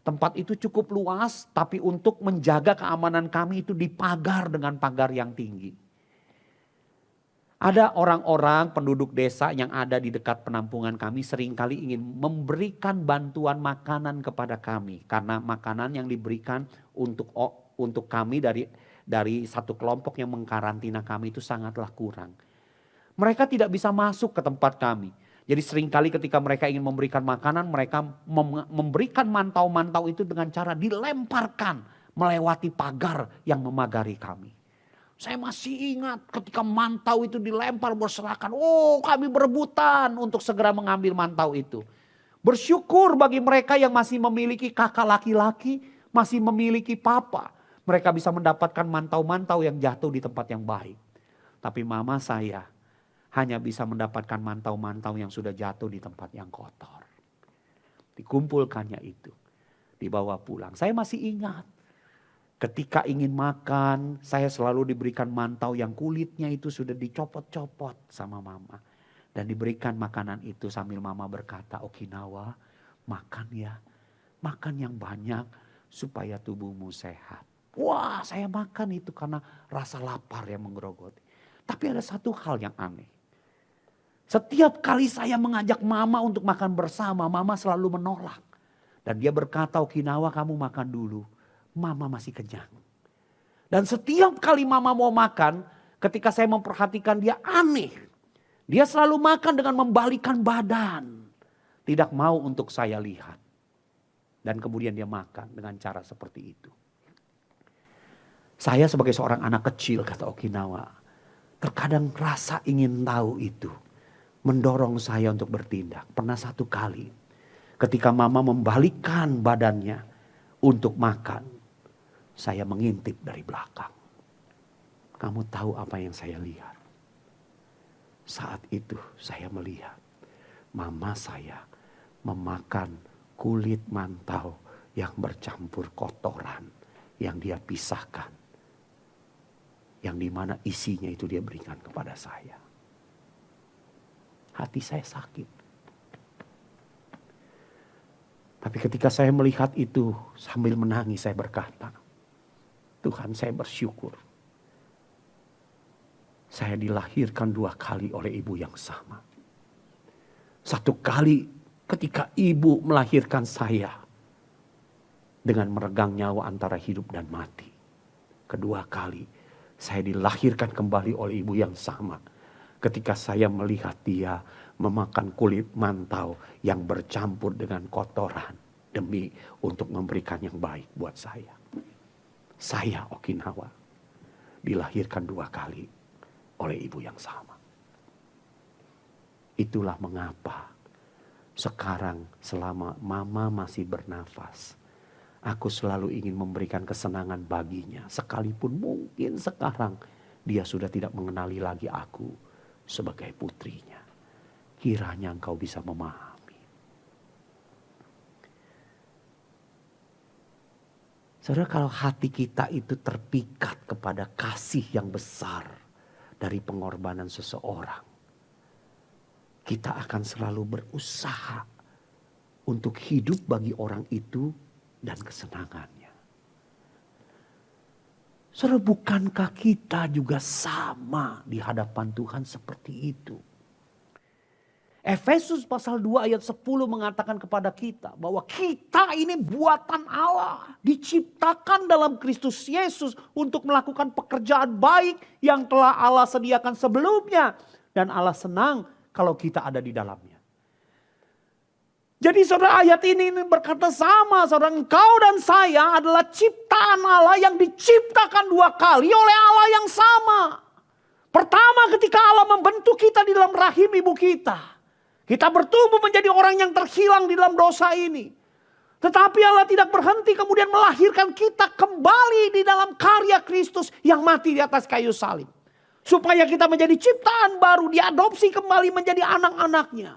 Tempat itu cukup luas, tapi untuk menjaga keamanan kami itu dipagar dengan pagar yang tinggi. Ada orang-orang penduduk desa yang ada di dekat penampungan kami seringkali ingin memberikan bantuan makanan kepada kami. Karena makanan yang diberikan untuk kami dari satu kelompok yang mengkarantina kami itu sangatlah kurang. Mereka tidak bisa masuk ke tempat kami. Jadi seringkali ketika mereka ingin memberikan makanan, mereka memberikan mantau-mantau itu dengan cara dilemparkan melewati pagar yang memagari kami. Saya masih ingat ketika mantau itu dilempar berserakan. Oh, kami berebutan untuk segera mengambil mantau itu. Bersyukur bagi mereka yang masih memiliki kakak laki-laki, masih memiliki papa. Mereka bisa mendapatkan mantau-mantau yang jatuh di tempat yang baik. Tapi mama saya hanya bisa mendapatkan mantau-mantau yang sudah jatuh di tempat yang kotor. Dikumpulkannya itu, dibawa pulang. Saya masih ingat. Ketika ingin makan, saya selalu diberikan mantau yang kulitnya itu sudah dicopot-copot sama mama. Dan diberikan makanan itu sambil mama berkata, Okinawa, makan ya. Makan yang banyak supaya tubuhmu sehat. Wah, saya makan itu karena rasa lapar yang menggerogoti. Tapi ada satu hal yang aneh. Setiap kali saya mengajak mama untuk makan bersama, mama selalu menolak. Dan dia berkata, Okinawa kamu makan dulu. Mama masih kenyang. Dan setiap kali mama mau makan, ketika saya memperhatikan dia aneh. Dia selalu makan dengan membalikkan badan. Tidak mau untuk saya lihat. Dan kemudian dia makan dengan cara seperti itu. Saya sebagai seorang anak kecil, kata Okinawa, terkadang rasa ingin tahu itu mendorong saya untuk bertindak. Pernah satu kali ketika mama membalikkan badannya untuk makan. Saya mengintip dari belakang. Kamu tahu apa yang saya lihat? Saat itu saya melihat mama saya memakan kulit mantau yang bercampur kotoran yang dia pisahkan. Yang dimana isinya itu dia berikan kepada saya. Hati saya sakit. Tapi ketika saya melihat itu sambil menangis saya berkata, Tuhan, saya bersyukur. Saya dilahirkan 2 kali oleh ibu yang sama. Satu kali ketika ibu melahirkan saya dengan meregang nyawa antara hidup dan mati. Kedua kali saya dilahirkan kembali oleh ibu yang sama. Ketika saya melihat dia memakan kulit mantau yang bercampur dengan kotoran demi untuk memberikan yang baik buat saya. Saya Okinawa dilahirkan 2 kali oleh ibu yang sama. Itulah mengapa sekarang selama mama masih bernafas, aku selalu ingin memberikan kesenangan baginya. Sekalipun mungkin sekarang dia sudah tidak mengenali lagi aku sebagai putrinya. Kiranya engkau bisa memahami. Saudara, kalau hati kita itu terpikat kepada kasih yang besar dari pengorbanan seseorang, kita akan selalu berusaha untuk hidup bagi orang itu dan kesenangannya. Saudara, bukankah kita juga sama di hadapan Tuhan seperti itu? Efesus pasal 2 ayat 10 mengatakan kepada kita bahwa kita ini buatan Allah. Diciptakan dalam Kristus Yesus untuk melakukan pekerjaan baik yang telah Allah sediakan sebelumnya. Dan Allah senang kalau kita ada di dalamnya. Jadi saudara, ayat ini berkata sama, saudara, engkau dan saya adalah ciptaan Allah yang diciptakan 2 kali oleh Allah yang sama. Pertama, ketika Allah membentuk kita di dalam rahim ibu kita. Kita bertumbuh menjadi orang yang terhilang di dalam dosa ini. Tetapi Allah tidak berhenti kemudian melahirkan kita kembali di dalam karya Kristus yang mati di atas kayu salib. Supaya kita menjadi ciptaan baru, diadopsi kembali menjadi anak-anaknya.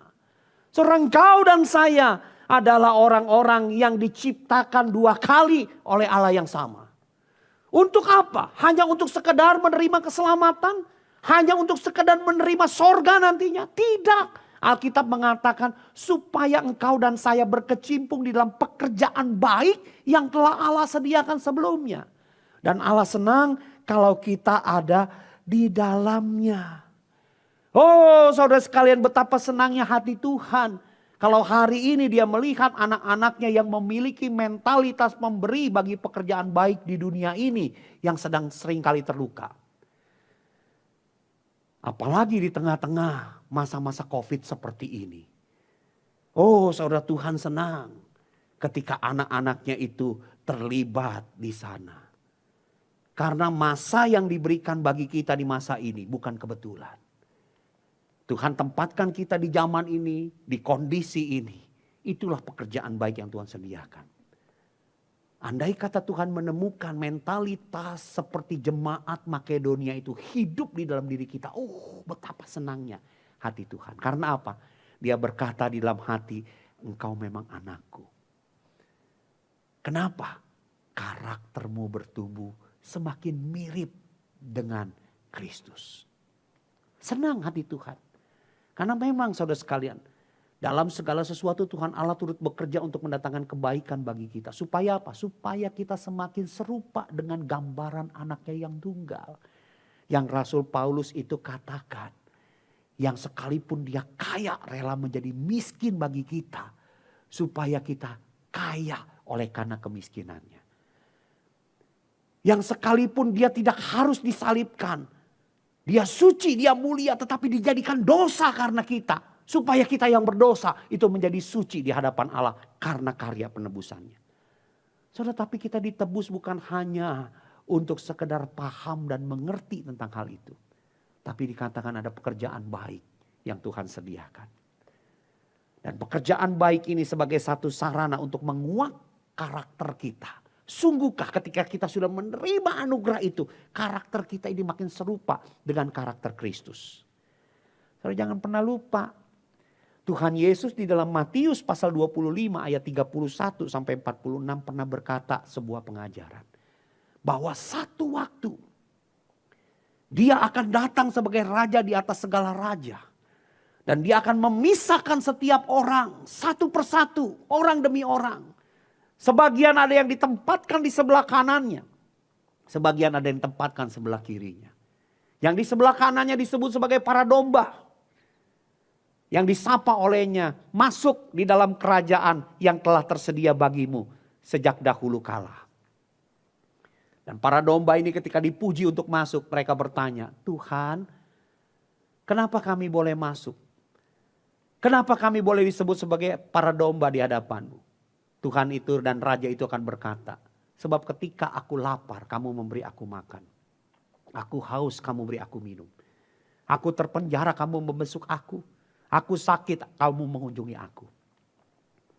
Saudara, engkau dan saya adalah orang-orang yang diciptakan 2 kali oleh Allah yang sama. Untuk apa? Hanya untuk sekedar menerima keselamatan? Hanya untuk sekedar menerima sorga nantinya? Tidak. Alkitab mengatakan supaya engkau dan saya berkecimpung di dalam pekerjaan baik yang telah Allah sediakan sebelumnya. Dan Allah senang kalau kita ada di dalamnya. Oh saudara sekalian, betapa senangnya hati Tuhan. Kalau hari ini dia melihat anak-anaknya yang memiliki mentalitas memberi bagi pekerjaan baik di dunia ini yang sedang seringkali terluka. Apalagi di tengah-tengah masa-masa COVID seperti ini. Oh saudara, Tuhan senang ketika anak-anaknya itu terlibat di sana. Karena masa yang diberikan bagi kita di masa ini bukan kebetulan. Tuhan tempatkan kita di zaman ini, di kondisi ini. Itulah pekerjaan baik yang Tuhan sediakan. Andai kata Tuhan menemukan mentalitas seperti jemaat Makedonia itu hidup di dalam diri kita. Oh betapa senangnya hati Tuhan. Karena apa? Dia berkata di dalam hati, engkau memang anakku. Kenapa? Karaktermu bertumbuh semakin mirip dengan Kristus. Senang hati Tuhan. Karena memang saudara sekalian, dalam segala sesuatu Tuhan Allah turut bekerja untuk mendatangkan kebaikan bagi kita. Supaya apa? Supaya kita semakin serupa dengan gambaran anaknya yang tunggal. Yang Rasul Paulus itu katakan. Yang sekalipun dia kaya rela menjadi miskin bagi kita. Supaya kita kaya oleh karena kemiskinannya. Yang sekalipun dia tidak harus disalibkan. Dia suci, dia mulia, tetapi dijadikan dosa karena kita. Supaya kita yang berdosa itu menjadi suci di hadapan Allah karena karya penebusannya. Saudara, tapi kita ditebus bukan hanya untuk sekedar paham dan mengerti tentang hal itu. Tapi dikatakan ada pekerjaan baik yang Tuhan sediakan. Dan pekerjaan baik ini sebagai satu sarana untuk menguak karakter kita. Sungguhkah ketika kita sudah menerima anugerah itu, karakter kita ini makin serupa dengan karakter Kristus. Saudara, jangan pernah lupa. Tuhan Yesus di dalam Matius pasal 25 ayat 31 sampai 46 pernah berkata sebuah pengajaran. Bahwa satu waktu dia akan datang sebagai raja di atas segala raja. Dan dia akan memisahkan setiap orang satu persatu, orang demi orang. Sebagian ada yang ditempatkan di sebelah kanannya. Sebagian ada yang ditempatkan sebelah kirinya. Yang di sebelah kanannya disebut sebagai para domba. Yang disapa olehnya masuk di dalam kerajaan yang telah tersedia bagimu sejak dahulu kala. Dan para domba ini ketika dipuji untuk masuk, mereka bertanya, Tuhan, kenapa kami boleh masuk? Kenapa kami boleh disebut sebagai para domba di hadapanmu? Tuhan itu dan raja itu akan berkata, sebab ketika aku lapar, kamu memberi aku makan. Aku haus, kamu beri aku minum. Aku terpenjara, kamu membesuk aku. Aku sakit, kamu mengunjungi aku.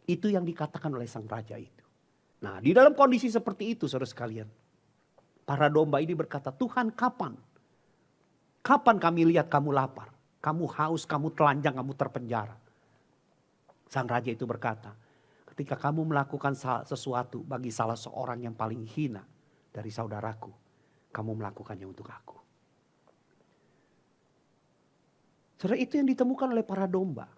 Itu yang dikatakan oleh sang raja itu. Nah, di dalam kondisi seperti itu, saudara sekalian, para domba ini berkata, Tuhan kapan? Kapan kami lihat kamu lapar? Kamu haus, kamu telanjang, kamu terpenjara. Sang raja itu berkata, ketika kamu melakukan sesuatu bagi salah seorang yang paling hina dari saudaraku, kamu melakukannya untuk aku. Saudara, itu yang ditemukan oleh para domba.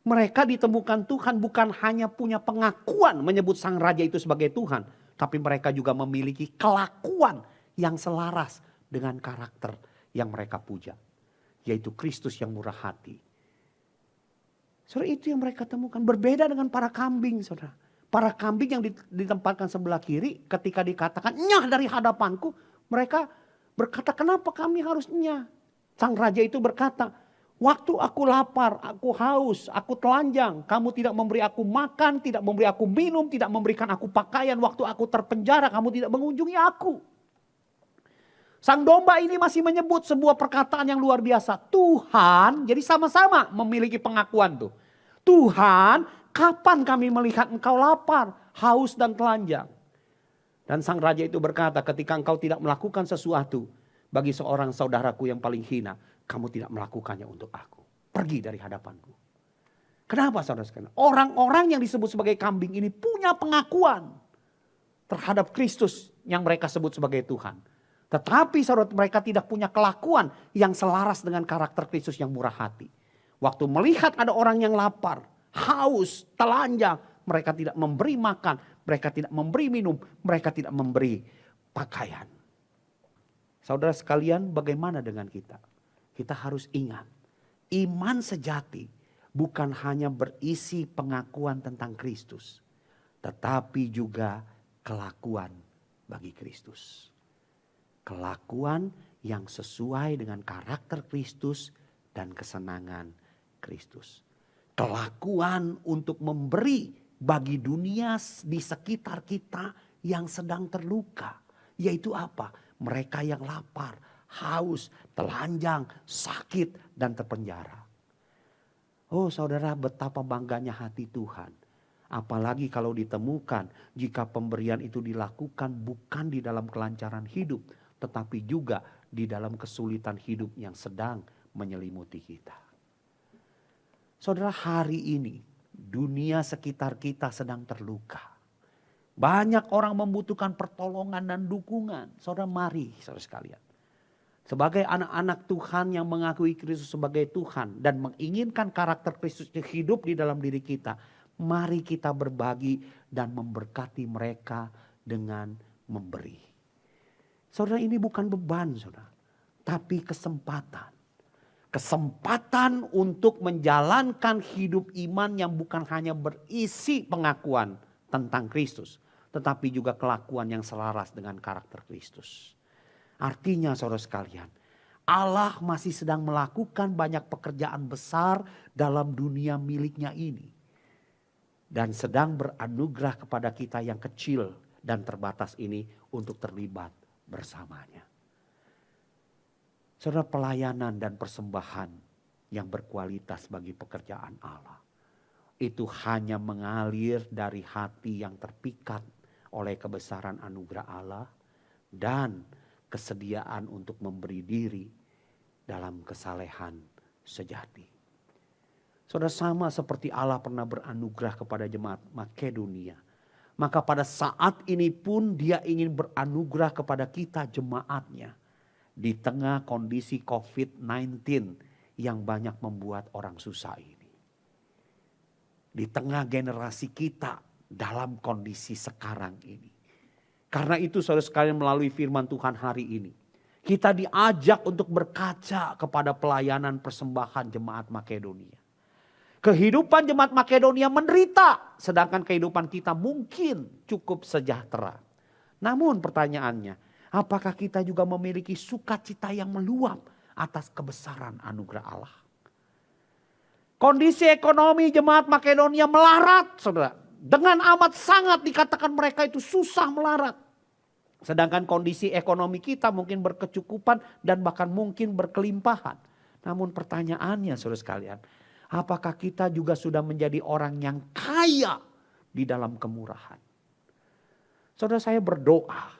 Mereka ditemukan Tuhan bukan hanya punya pengakuan menyebut sang raja itu sebagai Tuhan, tapi mereka juga memiliki kelakuan yang selaras dengan karakter yang mereka puja, yaitu Kristus yang murah hati. Saudara, itu yang mereka temukan. Berbeda dengan para kambing, saudara. Para kambing yang ditempatkan sebelah kiri ketika dikatakan nyah dari hadapanku, mereka berkata, kenapa kami harus nyah? Sang raja itu berkata, waktu aku lapar, aku haus, aku telanjang, kamu tidak memberi aku makan, tidak memberi aku minum, tidak memberikan aku pakaian. Waktu aku terpenjara, kamu tidak mengunjungi aku. Sang domba ini masih menyebut sebuah perkataan yang luar biasa. Tuhan, jadi sama-sama memiliki pengakuan tuh. Tuhan, kapan kami melihat engkau lapar, haus dan telanjang? Dan sang raja itu berkata, ketika engkau tidak melakukan sesuatu bagi seorang saudaraku yang paling hina, kamu tidak melakukannya untuk aku. Pergi dari hadapanku. Kenapa saudara sekalian? Orang-orang yang disebut sebagai kambing ini punya pengakuan terhadap Kristus yang mereka sebut sebagai Tuhan. Tetapi saudara, mereka tidak punya kelakuan yang selaras dengan karakter Kristus yang murah hati. Waktu melihat ada orang yang lapar, haus, telanjang, mereka tidak memberi makan, mereka tidak memberi minum, mereka tidak memberi pakaian. Saudara sekalian, bagaimana dengan kita? Kita harus ingat, iman sejati bukan hanya berisi pengakuan tentang Kristus, tetapi juga kelakuan bagi Kristus. Kelakuan yang sesuai dengan karakter Kristus dan kesenangan Kristus. Kelakuan untuk memberi bagi dunia di sekitar kita yang sedang terluka. Yaitu apa? Mereka yang lapar, haus, telanjang, sakit, dan terpenjara. Oh saudara, betapa bangganya hati Tuhan. Apalagi kalau ditemukan jika pemberian itu dilakukan bukan di dalam kelancaran hidup, tetapi juga di dalam kesulitan hidup yang sedang menyelimuti kita. Saudara, hari ini dunia sekitar kita sedang terluka. Banyak orang membutuhkan pertolongan dan dukungan. Saudara, mari saudara sekalian. Sebagai anak-anak Tuhan yang mengakui Kristus sebagai Tuhan dan menginginkan karakter Kristus hidup di dalam diri kita, mari kita berbagi dan memberkati mereka dengan memberi. Saudara, ini bukan beban saudara, tapi kesempatan. Kesempatan untuk menjalankan hidup iman yang bukan hanya berisi pengakuan tentang Kristus, tetapi juga kelakuan yang selaras dengan karakter Kristus. Artinya saudara sekalian, Allah masih sedang melakukan banyak pekerjaan besar dalam dunia miliknya ini. Dan sedang beranugerah kepada kita yang kecil dan terbatas ini untuk terlibat bersamanya. Saudara, pelayanan dan persembahan yang berkualitas bagi pekerjaan Allah itu hanya mengalir dari hati yang terpikat oleh kebesaran anugerah Allah dan kesediaan untuk memberi diri dalam kesalehan sejati. Saudara, sama seperti Allah pernah beranugerah kepada jemaat Makedonia, maka pada saat ini pun Dia ingin beranugerah kepada kita jemaatnya di tengah kondisi COVID-19 yang banyak membuat orang susah ini. Di tengah generasi kita dalam kondisi sekarang ini. Karena itu saudara sekalian, melalui firman Tuhan hari ini, kita diajak untuk berkaca kepada pelayanan persembahan jemaat Makedonia. Kehidupan jemaat Makedonia menderita, sedangkan kehidupan kita mungkin cukup sejahtera. Namun pertanyaannya, apakah kita juga memiliki sukacita yang meluap atas kebesaran anugerah Allah? Kondisi ekonomi jemaat Makedonia melarat, saudara. Dengan amat sangat dikatakan mereka itu susah melarat. Sedangkan kondisi ekonomi kita mungkin berkecukupan dan bahkan mungkin berkelimpahan. Namun pertanyaannya saudara sekalian, apakah kita juga sudah menjadi orang yang kaya di dalam kemurahan? Saudara, saya berdoa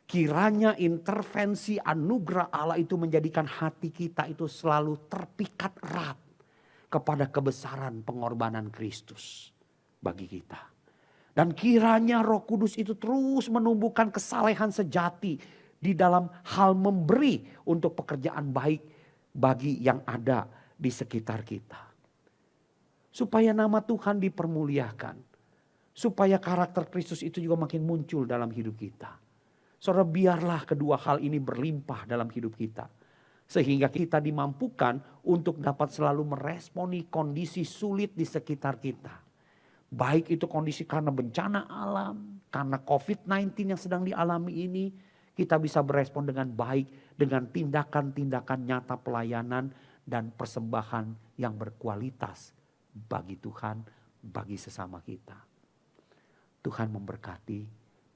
kiranya intervensi anugerah Allah itu menjadikan hati kita itu selalu terpikat erat kepada kebesaran pengorbanan Kristus bagi kita. Dan kiranya Roh Kudus itu terus menumbuhkan kesalehan sejati di dalam hal memberi untuk pekerjaan baik bagi yang ada di sekitar kita. Supaya nama Tuhan dipermuliakan. Supaya karakter Kristus itu juga makin muncul dalam hidup kita. Saudara, biarlah kedua hal ini berlimpah dalam hidup kita. Sehingga kita dimampukan untuk dapat selalu meresponi kondisi sulit di sekitar kita. Baik itu kondisi karena bencana alam, karena COVID-19 yang sedang dialami ini. Kita bisa berespon dengan baik dengan tindakan-tindakan nyata pelayanan dan persembahan yang berkualitas bagi Tuhan, bagi sesama kita. Tuhan memberkati,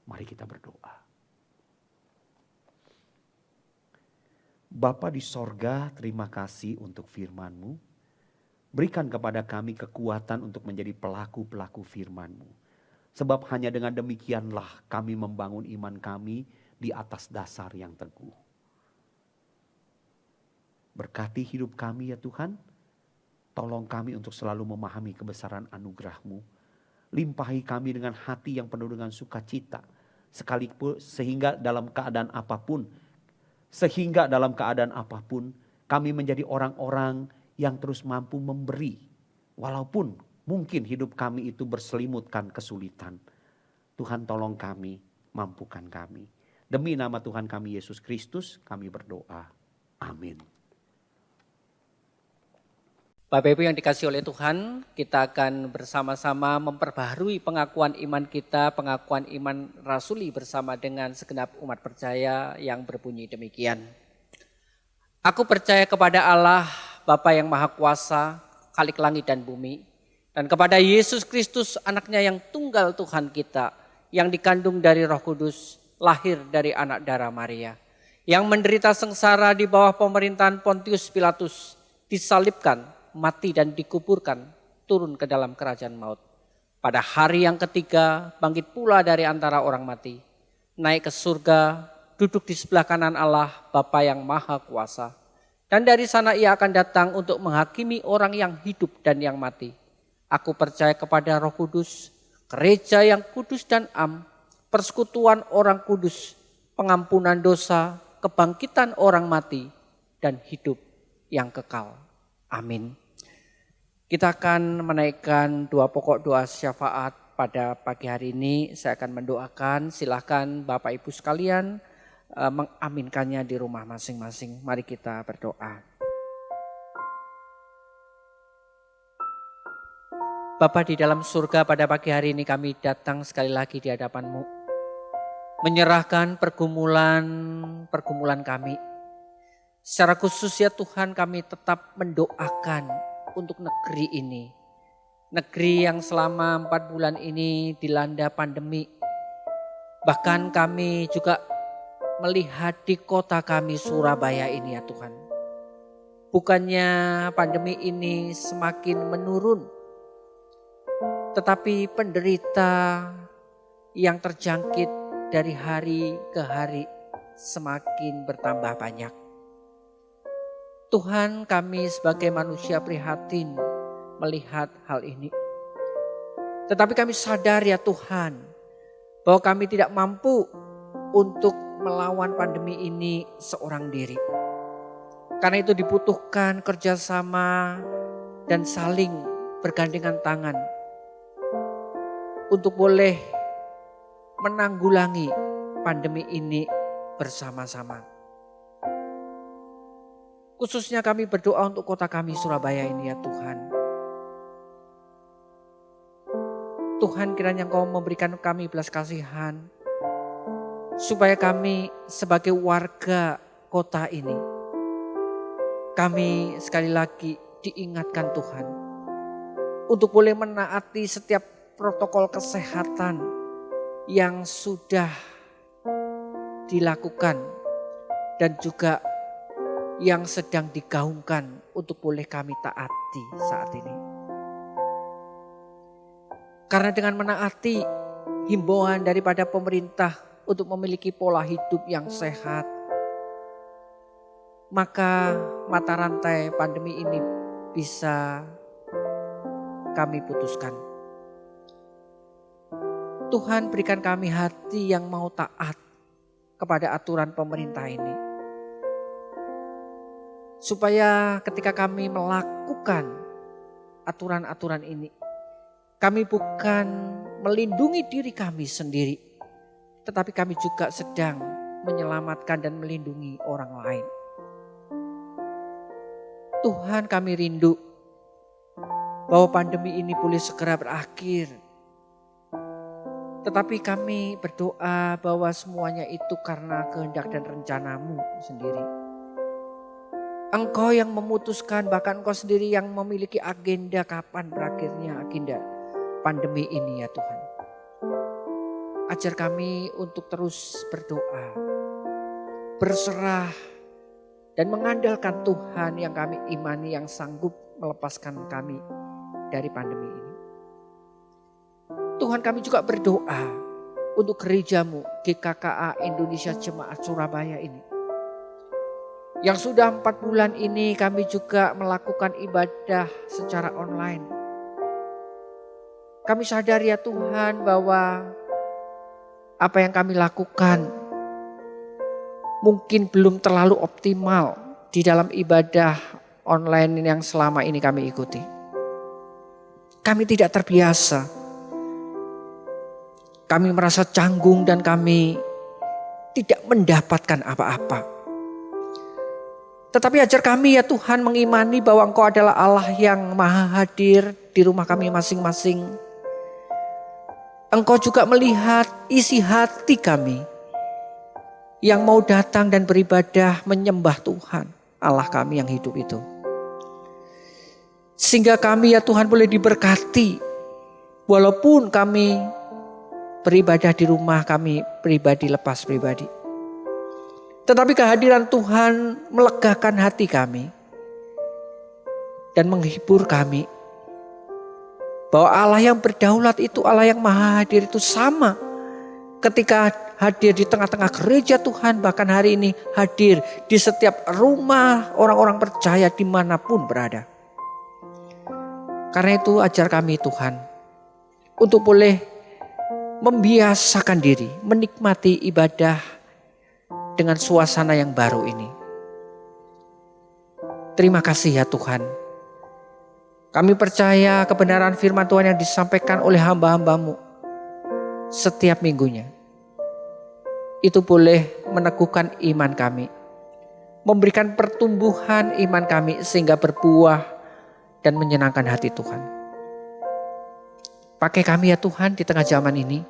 mari kita berdoa. Bapa di sorga, terima kasih untuk firman-Mu. Berikan kepada kami kekuatan untuk menjadi pelaku-pelaku firman-Mu. Sebab hanya dengan demikianlah kami membangun iman kami di atas dasar yang teguh. Berkati hidup kami ya Tuhan. Tolong kami untuk selalu memahami kebesaran anugerah-Mu. Limpahi kami dengan hati yang penuh dengan sukacita. Sekalipun sehingga dalam keadaan apapun kami menjadi orang-orang yang terus mampu memberi. Walaupun mungkin hidup kami itu berselimutkan kesulitan. Tuhan tolong kami, mampukan kami. Demi nama Tuhan kami Yesus Kristus kami berdoa. Amin. Bapak Ibu yang dikasihi oleh Tuhan, kita akan bersama-sama memperbaharui pengakuan iman kita, pengakuan iman rasuli bersama dengan segenap umat percaya yang berbunyi demikian. Aku percaya kepada Allah, Bapa yang Maha Kuasa, Khalik langit dan bumi, dan kepada Yesus Kristus anaknya yang tunggal Tuhan kita, yang dikandung dari Roh Kudus, lahir dari anak darah Maria, yang menderita sengsara di bawah pemerintahan Pontius Pilatus, disalibkan, mati dan dikuburkan, turun ke dalam kerajaan maut. Pada hari yang ketiga bangkit pula dari antara orang mati, naik ke surga, duduk di sebelah kanan Allah Bapa yang Maha Kuasa. Dan dari sana ia akan datang untuk menghakimi orang yang hidup dan yang mati. Aku percaya kepada Roh Kudus, gereja yang kudus dan am, persekutuan orang kudus, pengampunan dosa, kebangkitan orang mati, dan hidup yang kekal. Amin. Kita akan menaikkan dua pokok doa syafaat pada pagi hari ini. Saya akan mendoakan, silakan Bapak Ibu sekalian mengaminkannya di rumah masing-masing. Mari kita berdoa. Bapa di dalam surga, pada pagi hari ini kami datang sekali lagi di hadapan-Mu. Menyerahkan pergumulan kami. Secara khusus ya Tuhan, kami tetap mendoakan untuk negeri ini. Negeri yang selama 4 bulan ini dilanda pandemi. Bahkan kami juga melihat di kota kami Surabaya ini ya Tuhan. Bukannya pandemi ini semakin menurun, tetapi penderita yang terjangkit dari hari ke hari semakin bertambah banyak. Tuhan, kami sebagai manusia prihatin melihat hal ini. Tetapi kami sadar ya Tuhan, bahwa kami tidak mampu untuk melawan pandemi ini seorang diri. Karena itu dibutuhkan kerjasama dan saling bergandengan tangan untuk boleh menanggulangi pandemi ini bersama-sama. Khususnya kami berdoa untuk kota kami Surabaya ini ya Tuhan. Tuhan, kiranya Engkau memberikan kami belas kasihan, supaya kami sebagai warga kota ini, kami sekali lagi diingatkan Tuhan, untuk boleh menaati setiap protokol kesehatan yang sudah dilakukan dan juga yang sedang digaungkan untuk boleh kami taati saat ini. Karena dengan menaati himbauan daripada pemerintah untuk memiliki pola hidup yang sehat, maka mata rantai pandemi ini bisa kami putuskan. Tuhan berikan kami hati yang mau taat kepada aturan pemerintah ini. Supaya ketika kami melakukan aturan-aturan ini, kami bukan melindungi diri kami sendiri, tetapi kami juga sedang menyelamatkan dan melindungi orang lain. Tuhan, kami rindu bahwa pandemi ini boleh segera berakhir. Tetapi kami berdoa bahwa semuanya itu karena kehendak dan rencana-Mu sendiri. Engkau yang memutuskan, bahkan Engkau sendiri yang memiliki agenda kapan berakhirnya agenda pandemi ini ya Tuhan. Ajar kami untuk terus berdoa, berserah, dan mengandalkan Tuhan yang kami imani yang sanggup melepaskan kami dari pandemi ini. Tuhan, kami juga berdoa untuk gereja-Mu GKKA Indonesia Jemaat Surabaya ini. Yang sudah 4 bulan ini kami juga melakukan ibadah secara online. Kami sadar ya Tuhan bahwa apa yang kami lakukan mungkin belum terlalu optimal di dalam ibadah online yang selama ini kami ikuti. Kami tidak terbiasa. Kami merasa canggung dan kami tidak mendapatkan apa-apa. Tetapi ajar kami ya Tuhan mengimani bahwa Engkau adalah Allah yang maha hadir di rumah kami masing-masing. Engkau juga melihat isi hati kami yang mau datang dan beribadah menyembah Tuhan, Allah kami yang hidup itu. Sehingga kami ya Tuhan boleh diberkati walaupun kami beribadah di rumah kami pribadi lepas pribadi. Tetapi kehadiran Tuhan melegakan hati kami dan menghibur kami bahwa Allah yang berdaulat itu, Allah yang maha hadir itu sama ketika hadir di tengah-tengah gereja Tuhan, bahkan hari ini hadir di setiap rumah orang-orang percaya dimanapun berada. Karena itu ajar kami Tuhan untuk boleh membiasakan diri, menikmati ibadah dengan suasana yang baru ini. Terima kasih ya Tuhan. Kami percaya kebenaran firman Tuhan yang disampaikan oleh hamba-hamba-Mu setiap minggunya. Itu boleh meneguhkan iman kami. Memberikan pertumbuhan iman kami sehingga berbuah dan menyenangkan hati Tuhan. Pakai kami ya Tuhan di tengah zaman ini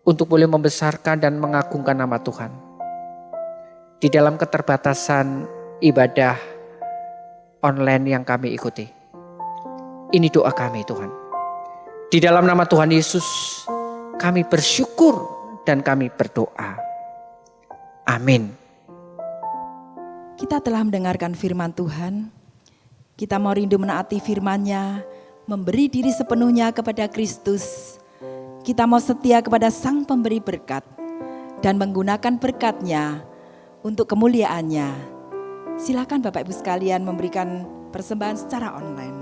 untuk boleh membesarkan dan mengagungkan nama Tuhan. Di dalam keterbatasan ibadah online yang kami ikuti. Ini doa kami Tuhan. Di dalam nama Tuhan Yesus kami bersyukur dan kami berdoa. Amin. Kita telah mendengarkan firman Tuhan. Kita mau rindu menaati firman-Nya, memberi diri sepenuhnya kepada Kristus. Kita mau setia kepada Sang Pemberi berkat dan menggunakan berkat-Nya untuk kemuliaan-Nya. Silakan Bapak Ibu sekalian memberikan persembahan secara online.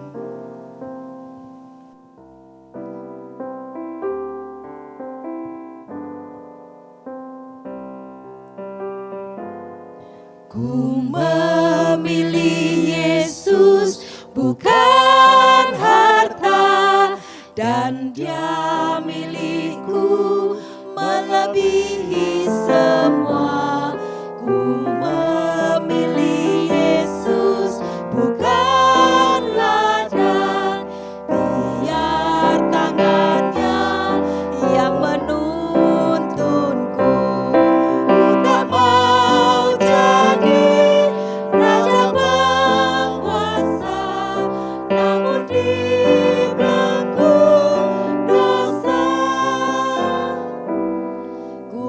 Ku memilih Yesus bukan harta, dan Dia milikku melebihi semua. Ku memilih Yesus bukan ladang, biar tangannya yang menuntunku. Ku tak mau jadi raja penguasa, namun dibelenggu dosa. Ku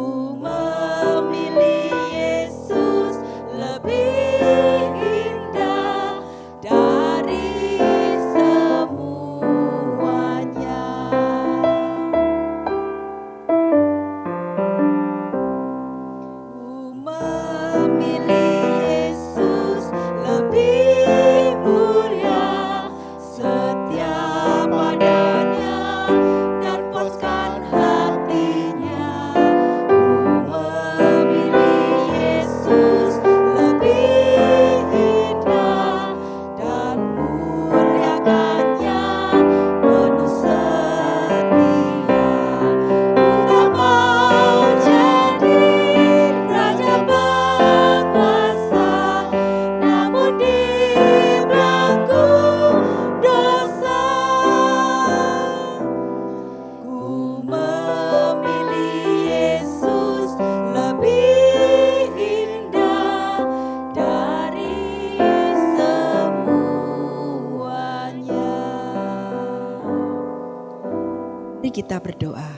kita berdoa.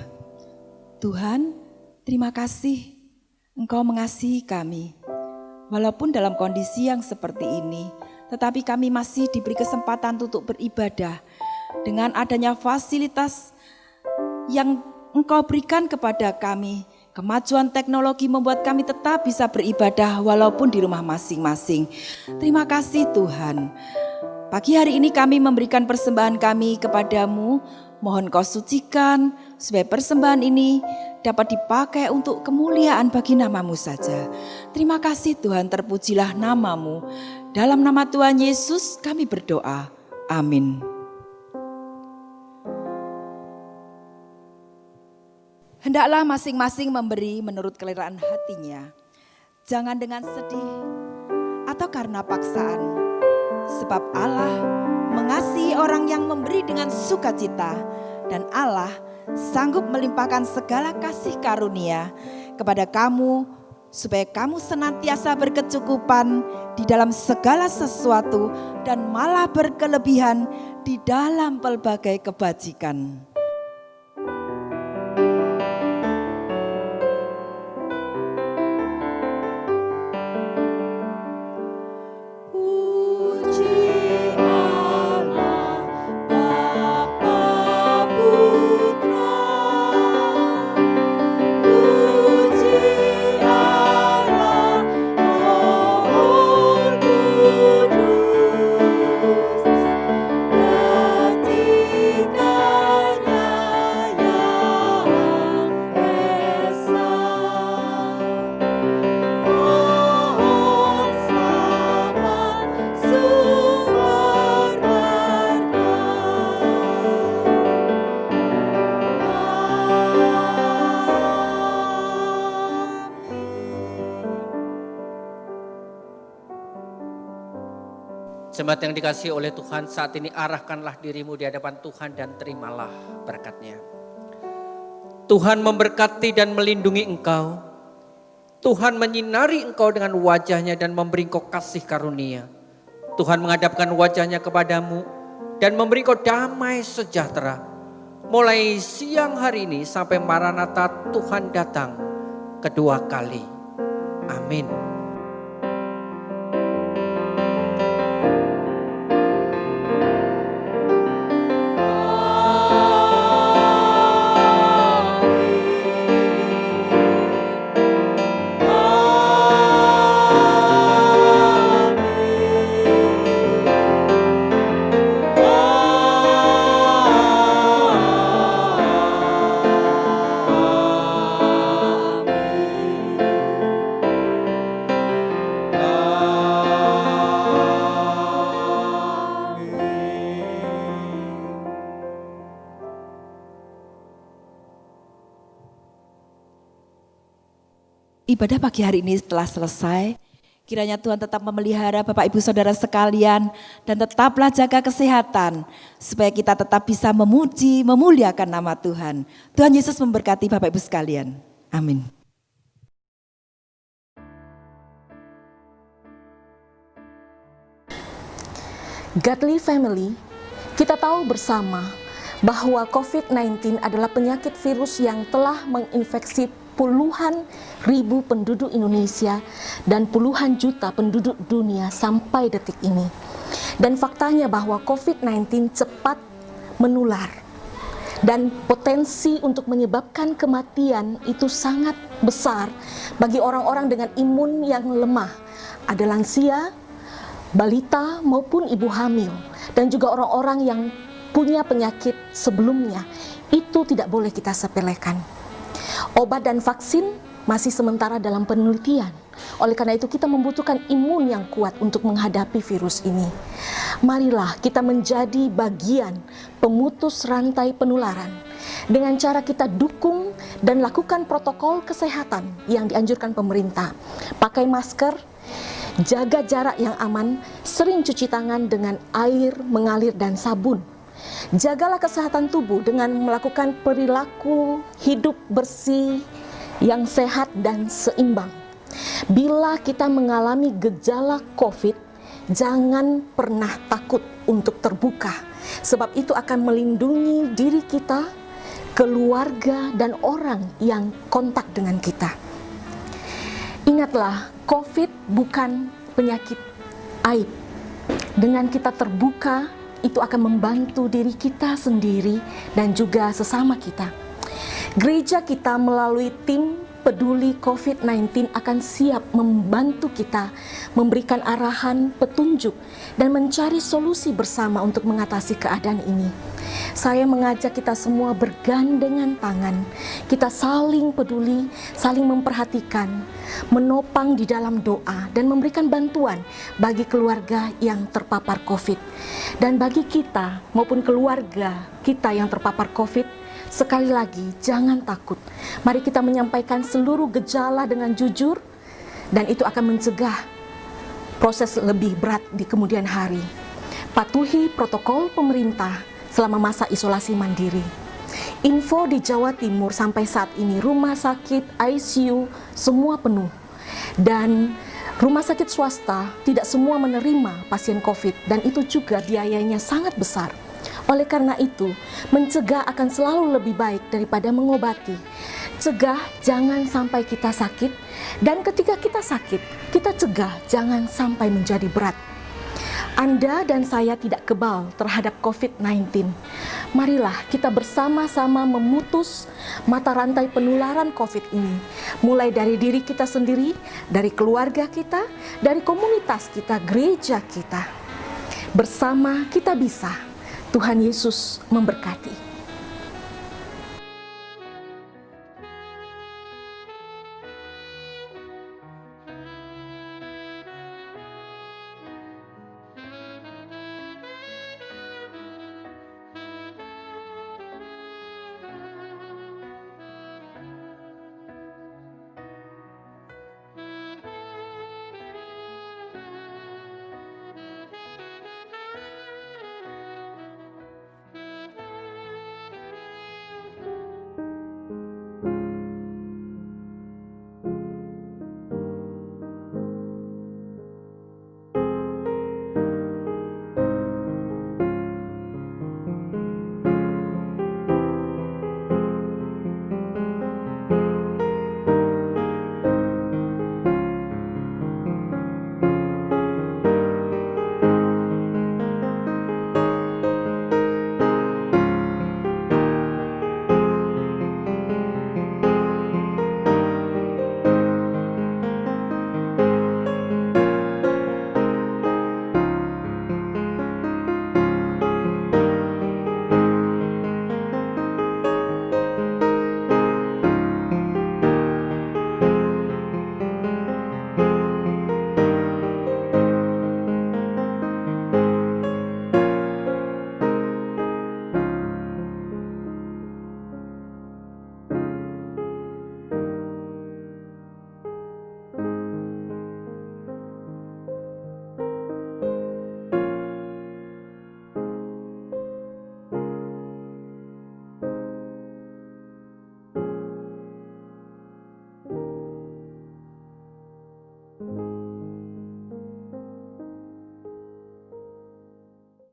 Tuhan, terima kasih Engkau mengasihi kami. Walaupun dalam kondisi yang seperti ini, tetapi kami masih diberi kesempatan untuk beribadah dengan adanya fasilitas yang Engkau berikan kepada kami. Kemajuan teknologi membuat kami tetap bisa beribadah walaupun di rumah masing-masing. Terima kasih Tuhan. Pagi hari ini kami memberikan persembahan kami kepadamu. Mohon Kau sucikan supaya persembahan ini dapat dipakai untuk kemuliaan bagi nama-Mu saja. Terima kasih Tuhan, terpujilah nama-Mu. Dalam nama Tuhan Yesus kami berdoa. Amin. Hendaklah masing-masing memberi menurut keleraan hatinya. Jangan dengan sedih atau karena paksaan. Sebab Allah mengasihi orang yang memberi dengan sukacita. Dan Allah sanggup melimpahkan segala kasih karunia kepada kamu. Supaya kamu senantiasa berkecukupan di dalam segala sesuatu. Dan malah berkelebihan di dalam pelbagai kebajikan. Jemaat yang dikasihi oleh Tuhan, saat ini arahkanlah dirimu di hadapan Tuhan dan terimalah berkat-Nya. Tuhan memberkati dan melindungi engkau. Tuhan menyinari engkau dengan wajah-Nya dan memberi engkau kasih karunia. Tuhan menghadapkan wajah-Nya kepadamu dan memberi engkau damai sejahtera. Mulai siang hari ini sampai Maranatha Tuhan datang kedua kali. Amin. Ibadah pagi hari ini telah selesai. Kiranya Tuhan tetap memelihara Bapak Ibu Saudara sekalian dan tetaplah jaga kesehatan supaya kita tetap bisa memuji, memuliakan nama Tuhan. Tuhan Yesus memberkati Bapak Ibu sekalian. Amin. Godly Family, kita tahu bersama bahwa COVID-19 adalah penyakit virus yang telah menginfeksi puluhan ribu penduduk Indonesia dan puluhan juta penduduk dunia sampai detik ini. Dan faktanya bahwa COVID-19 cepat menular dan potensi untuk menyebabkan kematian itu sangat besar bagi orang-orang dengan imun yang lemah. Ada lansia, balita maupun ibu hamil dan juga orang-orang yang punya penyakit sebelumnya. Itu tidak boleh kita sepelekan. Obat dan vaksin masih sementara dalam penelitian. Oleh karena itu kita membutuhkan imun yang kuat untuk menghadapi virus ini. Marilah kita menjadi bagian pemutus rantai penularan dengan cara kita dukung dan lakukan protokol kesehatan yang dianjurkan pemerintah. Pakai masker, jaga jarak yang aman, sering cuci tangan dengan air mengalir dan sabun. Jagalah kesehatan tubuh dengan melakukan perilaku hidup bersih yang sehat dan seimbang. Bila kita mengalami gejala COVID, jangan pernah takut untuk terbuka, sebab itu akan melindungi diri kita keluarga, dan orang yang kontak dengan kita. Ingatlah, COVID bukan penyakit aib. Dengan kita terbuka, itu akan membantu diri kita sendiri dan juga sesama kita. Gereja kita melalui tim peduli COVID-19 akan siap membantu kita memberikan arahan, petunjuk, dan mencari solusi bersama untuk mengatasi keadaan ini. Saya mengajak kita semua bergandengan tangan. Kita saling peduli, saling memperhatikan, menopang di dalam doa, dan memberikan bantuan bagi keluarga yang terpapar COVID. Dan bagi kita maupun keluarga kita yang terpapar COVID, sekali lagi, jangan takut. Mari kita menyampaikan seluruh gejala dengan jujur, dan itu akan mencegah proses lebih berat di kemudian hari. Patuhi protokol pemerintah selama masa isolasi mandiri. Info di Jawa Timur sampai saat ini, rumah sakit, ICU, semua penuh. Dan rumah sakit swasta tidak semua menerima pasien COVID, dan itu juga biayanya sangat besar. Oleh karena itu, mencegah akan selalu lebih baik daripada mengobati. Cegah jangan sampai kita sakit, dan ketika kita sakit, kita cegah jangan sampai menjadi berat. Anda dan saya tidak kebal terhadap COVID-19. Marilah kita bersama-sama memutus mata rantai penularan COVID ini. Mulai dari diri kita sendiri, dari keluarga kita, dari komunitas kita, gereja kita. Bersama kita bisa. Tuhan Yesus memberkati.